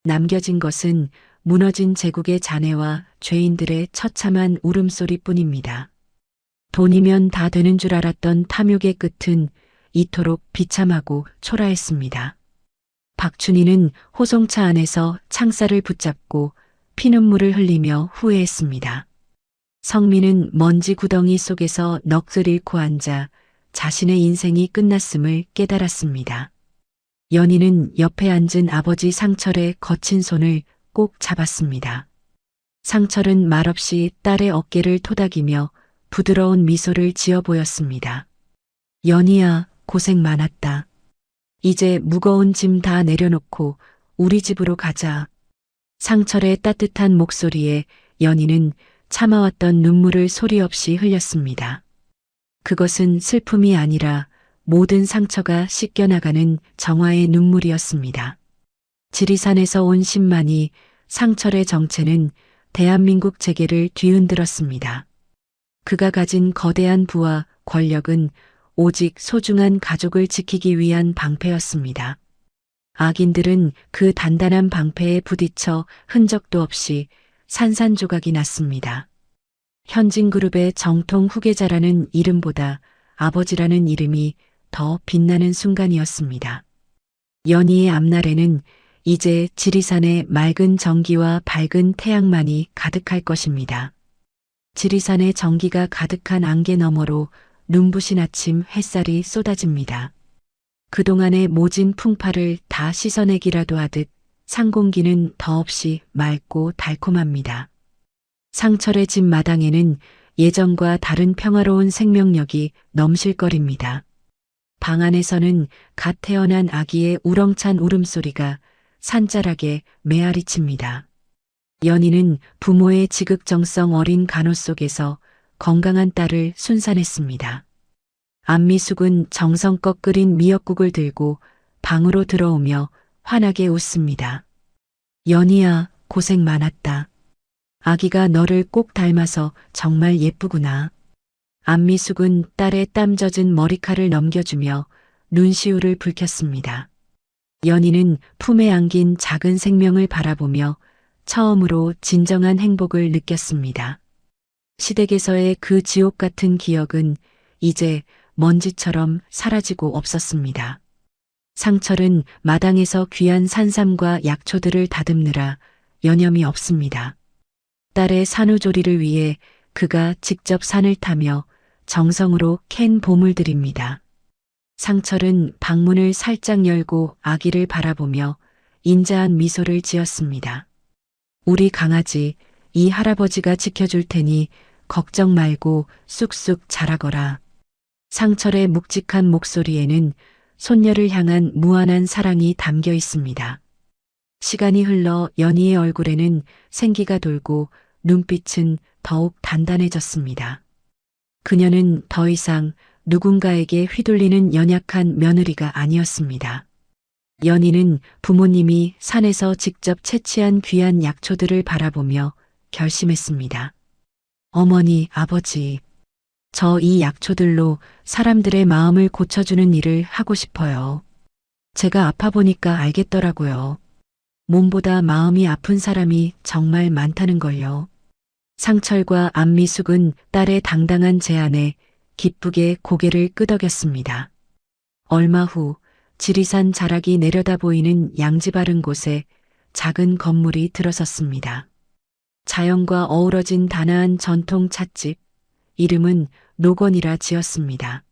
남겨진 것은 무너진 제국의 잔해와 죄인들의 처참한 울음소리뿐입니다. 돈이면 다 되는 줄 알았던 탐욕의 끝은 이토록 비참하고 초라했습니다. 박춘희는 호송차 안에서 창살을 붙잡고 피눈물을 흘리며 후회했습니다. 성민은 먼지 구덩이 속에서 넋을 잃고 앉아 자신의 인생이 끝났음을 깨달았습니다. 연희는 옆에 앉은 아버지 상철의 거친 손을 꼭 잡았습니다. 상철은 말없이 딸의 어깨를 토닥이며 부드러운 미소를 지어 보였습니다. 연희야, 고생 많았다. 이제 무거운 짐 다 내려놓고 우리 집으로 가자. 상철의 따뜻한 목소리에 연희는 참아왔던 눈물을 소리 없이 흘렸습니다. 그것은 슬픔이 아니라 모든 상처가 씻겨나가는 정화의 눈물이었습니다. 지리산에서 온 신만이 상철의 정체는 대한민국 재계를 뒤흔들었습니다. 그가 가진 거대한 부와 권력은 오직 소중한 가족을 지키기 위한 방패였습니다. 악인들은 그 단단한 방패에 부딪혀 흔적도 없이 산산조각이 났습니다. 현진그룹의 정통 후계자라는 이름보다 아버지라는 이름이 더 빛나는 순간이었습니다. 연희의 앞날에는 이제 지리산의 맑은 정기와 밝은 태양만이 가득할 것입니다. 지리산의 정기가 가득한 안개 너머로 눈부신 아침 햇살이 쏟아집니다. 그동안의 모진 풍파를 다 씻어내기라도 하듯 상공기는 더없이 맑고 달콤합니다. 상철의 집 마당에는 예전과 다른 평화로운 생명력이 넘실거립니다. 방 안에서는 갓 태어난 아기의 우렁찬 울음소리가 산자락에 메아리칩니다. 연희는 부모의 지극정성 어린 간호 속에서 건강한 딸을 순산했습니다. 안미숙은 정성껏 끓인 미역국을 들고 방으로 들어오며 환하게 웃습니다. 연희야, 고생 많았다. 아기가 너를 꼭 닮아서 정말 예쁘구나. 안미숙은 딸의 땀 젖은 머리칼을 넘겨주며 눈시울을 붉혔습니다. 연희는 품에 안긴 작은 생명을 바라보며 처음으로 진정한 행복을 느꼈습니다. 시댁에서의 그 지옥 같은 기억은 이제 먼지처럼 사라지고 없었습니다. 상철은 마당에서 귀한 산삼과 약초들을 다듬느라 여념이 없습니다. 딸의 산후조리를 위해 그가 직접 산을 타며 정성으로 캔 보물들입니다. 상철은 방문을 살짝 열고 아기를 바라보며 인자한 미소를 지었습니다. 우리 강아지, 이 할아버지가 지켜줄 테니 걱정 말고 쑥쑥 자라거라. 상철의 묵직한 목소리에는 손녀를 향한 무한한 사랑이 담겨 있습니다. 시간이 흘러 연희의 얼굴에는 생기가 돌고 눈빛은 더욱 단단해졌습니다. 그녀는 더 이상 누군가에게 휘둘리는 연약한 며느리가 아니었습니다. 연희는 부모님이 산에서 직접 채취한 귀한 약초들을 바라보며 결심했습니다. 어머니, 아버지, 저 이 약초들로 사람들의 마음을 고쳐주는 일을 하고 싶어요. 제가 아파 보니까 알겠더라고요. 몸보다 마음이 아픈 사람이 정말 많다는 걸요. 상철과 안미숙은 딸의 당당한 제안에 기쁘게 고개를 끄덕였습니다. 얼마 후 지리산 자락이 내려다 보이는 양지 바른 곳에 작은 건물이 들어섰습니다. 자연과 어우러진 단아한 전통 찻집, 이름은 노건이라 지었습니다.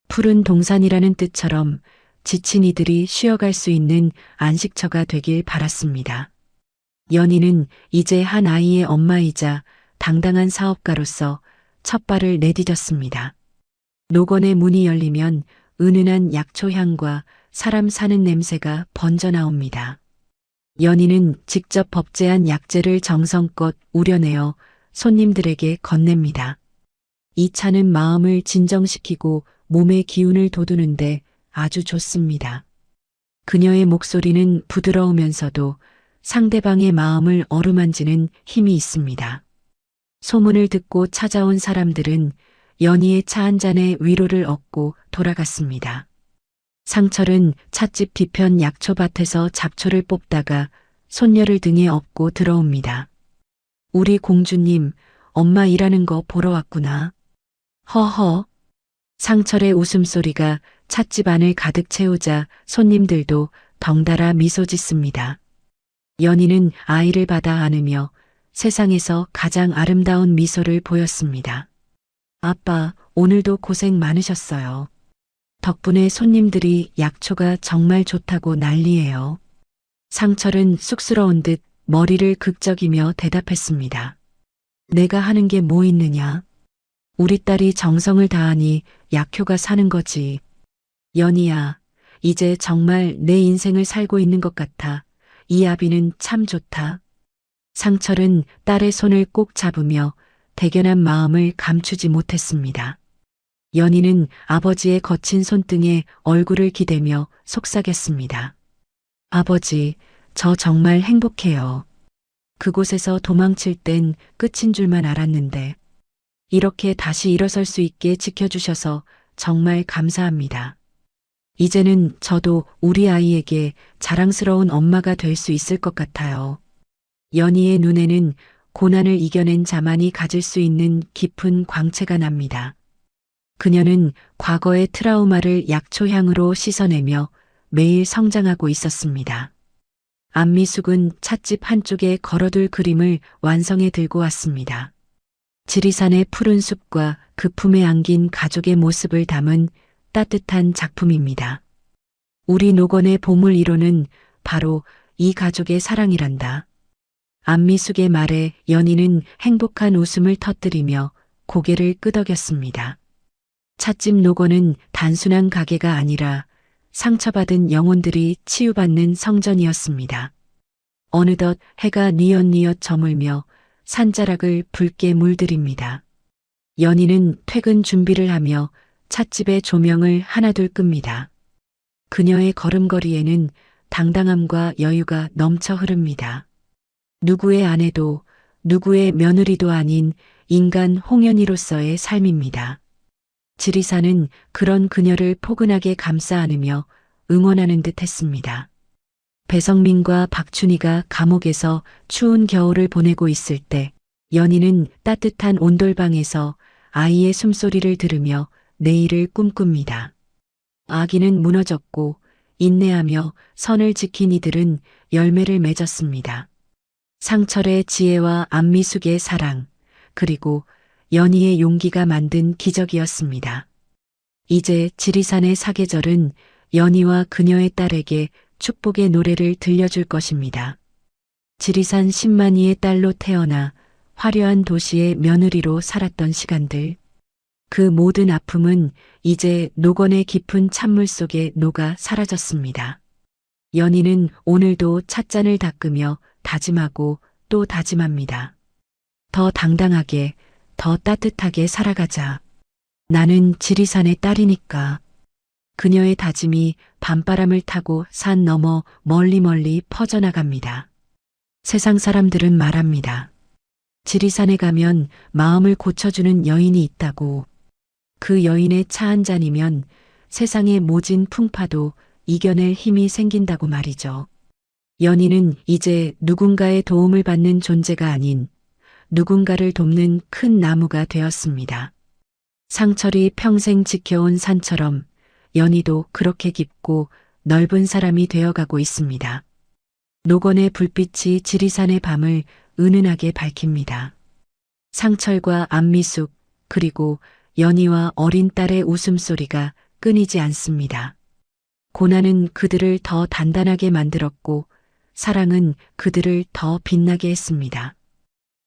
푸른 동산이라는 뜻처럼 지친 이들이 쉬어갈 수 있는 안식처가 되길 바랐습니다. 연희는 이제 한 아이의 엄마이자 당당한 사업가로서 첫 발을 내디뎠습니다. 노건의 문이 열리면 은은한 약초향과 사람 사는 냄새가 번져 나옵니다. 연희는 직접 법제한 약재를 정성껏 우려내어 손님들에게 건넵니다. 이 차는 마음을 진정시키고 몸의 기운을 돋우는데 아주 좋습니다. 그녀의 목소리는 부드러우면서도 상대방의 마음을 어루만지는 힘이 있습니다. 소문을 듣고 찾아온 사람들은 연희의 차 한 잔에 위로를 얻고 돌아갔습니다. 상철은 찻집 뒤편 약초밭에서 잡초를 뽑다가 손녀를 등에 업고 들어옵니다. 우리 공주님, 엄마 일하는 거 보러 왔구나. 허허. 상철의 웃음소리가 찻집 안을 가득 채우자 손님들도 덩달아 미소 짓습니다. 연희는 아이를 받아 안으며 세상에서 가장 아름다운 미소를 보였습니다. 아빠, 오늘도 고생 많으셨어요. 덕분에 손님들이 약초가 정말 좋다고 난리예요. 상철은 쑥스러운 듯 머리를 극적이며 대답했습니다. 내가 하는 게 뭐 있느냐? 우리 딸이 정성을 다하니 약효가 사는 거지. 연희야, 이제 정말 내 인생을 살고 있는 것 같아. 이 아비는 참 좋다. 상철은 딸의 손을 꼭 잡으며 대견한 마음을 감추지 못했습니다. 연희는 아버지의 거친 손등에 얼굴을 기대며 속삭였습니다. 아버지, 저 정말 행복해요. 그곳에서 도망칠 땐 끝인 줄만 알았는데 이렇게 다시 일어설 수 있게 지켜주셔서 정말 감사합니다. 이제는 저도 우리 아이에게 자랑스러운 엄마가 될 수 있을 것 같아요. 연희의 눈에는 고난을 이겨낸 자만이 가질 수 있는 깊은 광채가 납니다. 그녀는 과거의 트라우마를 약초향으로 씻어내며 매일 성장하고 있었습니다. 안미숙은 찻집 한쪽에 걸어둘 그림을 완성해 들고 왔습니다. 지리산의 푸른 숲과 그 품에 안긴 가족의 모습을 담은 따뜻한 작품입니다. 우리 노건의 보물 1호는 바로 이 가족의 사랑이란다. 안미숙의 말에 연희는 행복한 웃음을 터뜨리며 고개를 끄덕였습니다. 찻집 노건은 단순한 가게가 아니라 상처받은 영혼들이 치유받는 성전이었습니다. 어느덧 해가 뉘엿뉘엿 저물며 산자락을 붉게 물들입니다. 연희는 퇴근 준비를 하며 찻집의 조명을 하나둘 끕니다. 그녀의 걸음걸이에는 당당함과 여유가 넘쳐 흐릅니다. 누구의 아내도 누구의 며느리도 아닌 인간 홍연희로서의 삶입니다. 지리산은 그런 그녀를 포근하게 감싸 안으며 응원하는 듯 했습니다. 배성민과 박춘희가 감옥에서 추운 겨울을 보내고 있을 때 연희는 따뜻한 온돌방에서 아이의 숨소리를 들으며 내일을 꿈꿉니다. 아기는 무너졌고 인내하며 선을 지킨 이들은 열매를 맺었습니다. 상철의 지혜와 안미숙의 사랑, 그리고 연희의 용기가 만든 기적이었습니다. 이제 지리산의 사계절은 연희와 그녀의 딸에게 축복의 노래를 들려줄 것입니다. 지리산 10만이의 딸로 태어나 화려한 도시의 며느리로 살았던 시간들. 그 모든 아픔은 이제 노건의 깊은 찬물 속에 녹아 사라졌습니다. 연희는 오늘도 찻잔을 닦으며 다짐하고 또 다짐합니다. 더 당당하게, 더 따뜻하게 살아가자. 나는 지리산의 딸이니까. 그녀의 다짐이 밤바람을 타고 산 너머 멀리 퍼져나갑니다. 세상 사람들은 말합니다. 지리산에 가면 마음을 고쳐주는 여인이 있다고. 그 여인의 차 한 잔이면 세상의 모진 풍파도 이겨낼 힘이 생긴다고 말이죠. 연희는 이제 누군가의 도움을 받는 존재가 아닌 누군가를 돕는 큰 나무가 되었습니다. 상철이 평생 지켜온 산처럼 연희도 그렇게 깊고 넓은 사람이 되어가고 있습니다. 노건의 불빛이 지리산의 밤을 은은하게 밝힙니다. 상철과 안미숙, 그리고 연희와 어린 딸의 웃음소리가 끊이지 않습니다. 고난은 그들을 더 단단하게 만들었고 사랑은 그들을 더 빛나게 했습니다.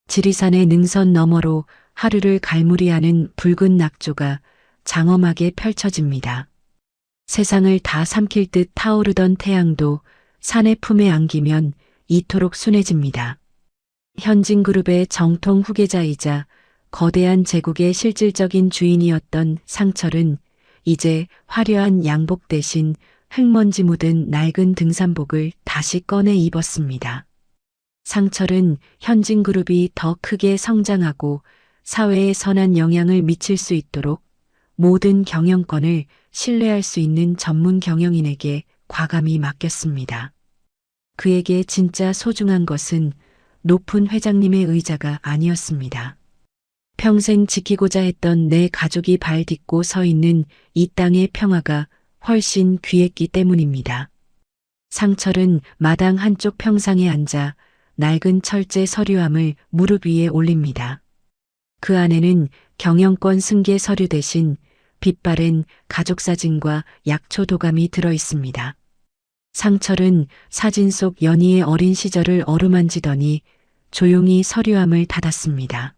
지리산의 능선 너머로 하루를 갈무리하는 붉은 낙조가 장엄하게 펼쳐집니다. 세상을 다 삼킬 듯 타오르던 태양도 산의 품에 안기면 이토록 순해집니다. 현진그룹의 정통 후계자이자 거대한 제국의 실질적인 주인이었던 상철은 이제 화려한 양복 대신 흙먼지 묻은 낡은 등산복을 다시 꺼내 입었습니다. 상철은 현진그룹이 더 크게 성장하고 사회에 선한 영향을 미칠 수 있도록 모든 경영권을 신뢰할 수 있는 전문 경영인에게 과감히 맡겼습니다. 그에게 진짜 소중한 것은 높은 회장님의 의자가 아니었습니다. 평생 지키고자 했던 내 가족이 발 딛고 서 있는 이 땅의 평화가 훨씬 귀했기 때문입니다. 상철은 마당 한쪽 평상에 앉아 낡은 철제 서류함을 무릎 위에 올립니다. 그 안에는 경영권 승계 서류 대신 빛바랜 가족 사진과 약초 도감이 들어 있습니다. 상철은 사진 속 연희의 어린 시절을 어루만지더니 조용히 서류함을 닫았습니다.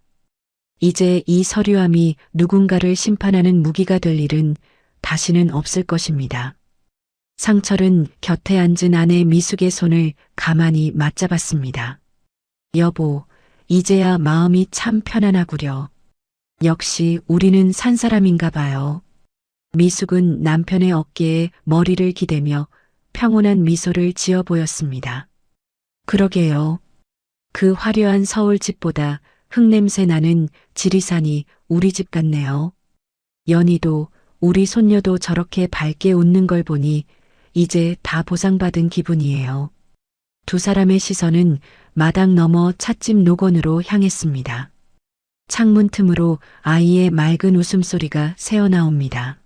이제 이 서류함이 누군가를 심판하는 무기가 될 일은 다시는 없을 것입니다. 상철은 곁에 앉은 아내 미숙의 손을 가만히 맞잡았습니다. 여보, 이제야 마음이 참 편안하구려. 역시 우리는 산 사람인가 봐요. 미숙은 남편의 어깨에 머리를 기대며 평온한 미소를 지어 보였습니다. 그러게요. 그 화려한 서울 집보다 흙냄새 나는 지리산이 우리 집 같네요. 연희도 우리 손녀도 저렇게 밝게 웃는 걸 보니 이제 다 보상받은 기분이에요. 두 사람의 시선은 마당 너머 찻집 노건으로 향했습니다. 창문 틈으로 아이의 맑은 웃음소리가 새어나옵니다.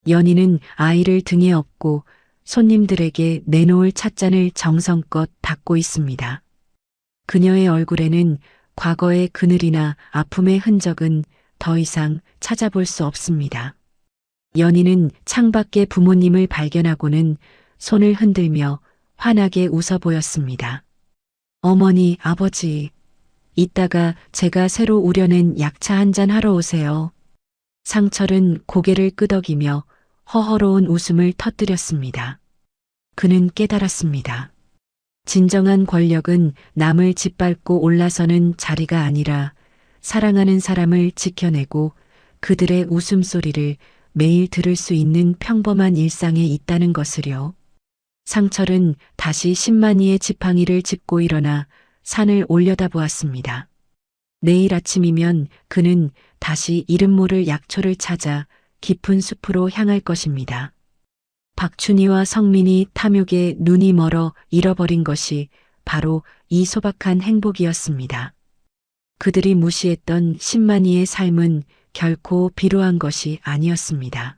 연희는 아이를 등에 업고 손님들에게 내놓을 찻잔을 정성껏 닦고 있습니다. 그녀의 얼굴에는 과거의 그늘이나 아픔의 흔적은 더 이상 찾아볼 수 없습니다. 연희는 창밖에 부모님을 발견하고는 손을 흔들며 환하게 웃어 보였습니다. 어머니, 아버지, 이따가 제가 새로 우려낸 약차 한잔 하러 오세요. 상철은 고개를 끄덕이며 허허로운 웃음을 터뜨렸습니다. 그는 깨달았습니다. 진정한 권력은 남을 짓밟고 올라서는 자리가 아니라 사랑하는 사람을 지켜내고 그들의 웃음소리를 매일 들을 수 있는 평범한 일상에 있다는 것을요. 상철은 다시 10만이의 지팡이를 짚고 일어나 산을 올려다보았습니다. 내일 아침이면 그는 다시 이름 모를 약초를 찾아 깊은 숲으로 향할 것입니다. 박춘희와 성민이 탐욕에 눈이 멀어 잃어버린 것이 바로 이 소박한 행복이었습니다. 그들이 무시했던 10만이의 삶은 결코 비루한 것이 아니었습니다.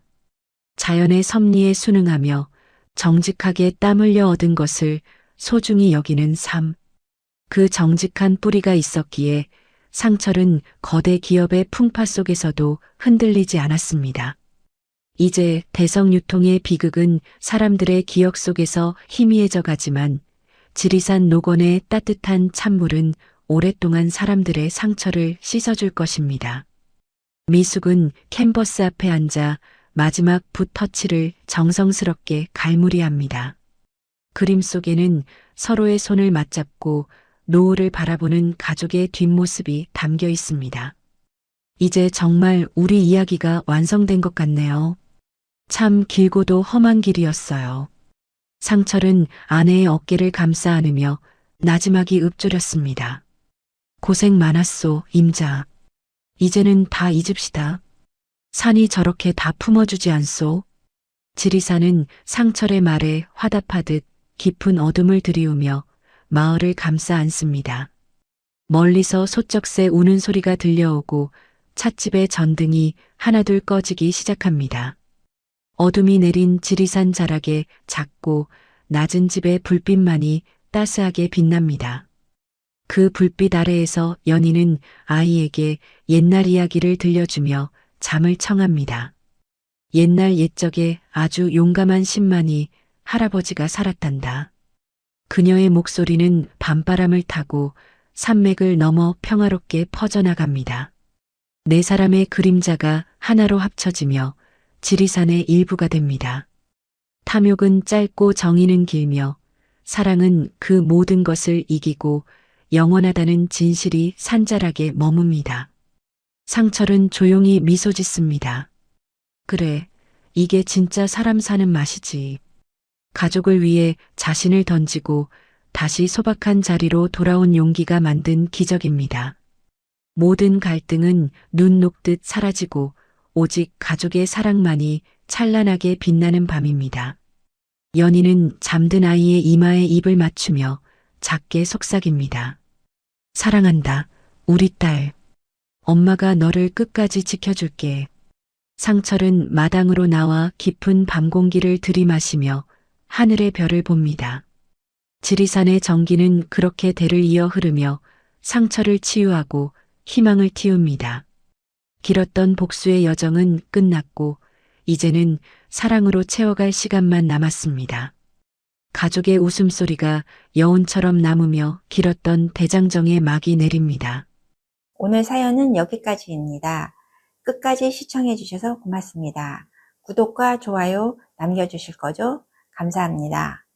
자연의 섭리에 순응하며 정직하게 땀 흘려 얻은 것을 소중히 여기는 삶. 그 정직한 뿌리가 있었기에 상철은 거대 기업의 풍파 속에서도 흔들리지 않았습니다. 이제 대성유통의 비극은 사람들의 기억 속에서 희미해져 가지만 지리산 노건의 따뜻한 찬물은 오랫동안 사람들의 상처를 씻어줄 것입니다. 미숙은 캔버스 앞에 앉아 마지막 붓 터치를 정성스럽게 갈무리합니다. 그림 속에는 서로의 손을 맞잡고 노을을 바라보는 가족의 뒷모습이 담겨 있습니다. 이제 정말 우리 이야기가 완성된 것 같네요. 참 길고도 험한 길이었어요. 상철은 아내의 어깨를 감싸 안으며 나지막이 읊조렸습니다. 고생 많았소, 임자. 이제는 다 잊읍시다. 산이 저렇게 다 품어주지 않소. 지리산은 상철의 말에 화답하듯 깊은 어둠을 들이우며 마을을 감싸 안습니다. 멀리서 소쩍새 우는 소리가 들려오고 찻집의 전등이 하나둘 꺼지기 시작합니다. 어둠이 내린 지리산 자락에 작고 낮은 집의 불빛만이 따스하게 빛납니다. 그 불빛 아래에서 연희는 아이에게 옛날 이야기를 들려주며 잠을 청합니다. 옛날 옛적에 아주 용감한 신만이 할아버지가 살았단다. 그녀의 목소리는 밤바람을 타고 산맥을 넘어 평화롭게 퍼져나갑니다. 네 사람의 그림자가 하나로 합쳐지며 지리산의 일부가 됩니다. 탐욕은 짧고 정의는 길며 사랑은 그 모든 것을 이기고 영원하다는 진실이 산자락에 머뭅니다. 상철은 조용히 미소 짓습니다. 그래, 이게 진짜 사람 사는 맛이지. 가족을 위해 자신을 던지고 다시 소박한 자리로 돌아온 용기가 만든 기적입니다. 모든 갈등은 눈 녹듯 사라지고 오직 가족의 사랑만이 찬란하게 빛나는 밤입니다. 연희는 잠든 아이의 이마에 입을 맞추며 작게 속삭입니다. 사랑한다, 우리 딸. 엄마가 너를 끝까지 지켜줄게. 상철은 마당으로 나와 깊은 밤 공기를 들이마시며 하늘의 별을 봅니다. 지리산의 전기는 그렇게 대를 이어 흐르며 상처를 치유하고 희망을 틔웁니다. 길었던 복수의 여정은 끝났고 이제는 사랑으로 채워갈 시간만 남았습니다. 가족의 웃음소리가 여운처럼 남으며 길었던 대장정의 막이 내립니다. 오늘 사연은 여기까지입니다. 끝까지 시청해 주셔서 고맙습니다. 구독과 좋아요 남겨주실 거죠? 감사합니다.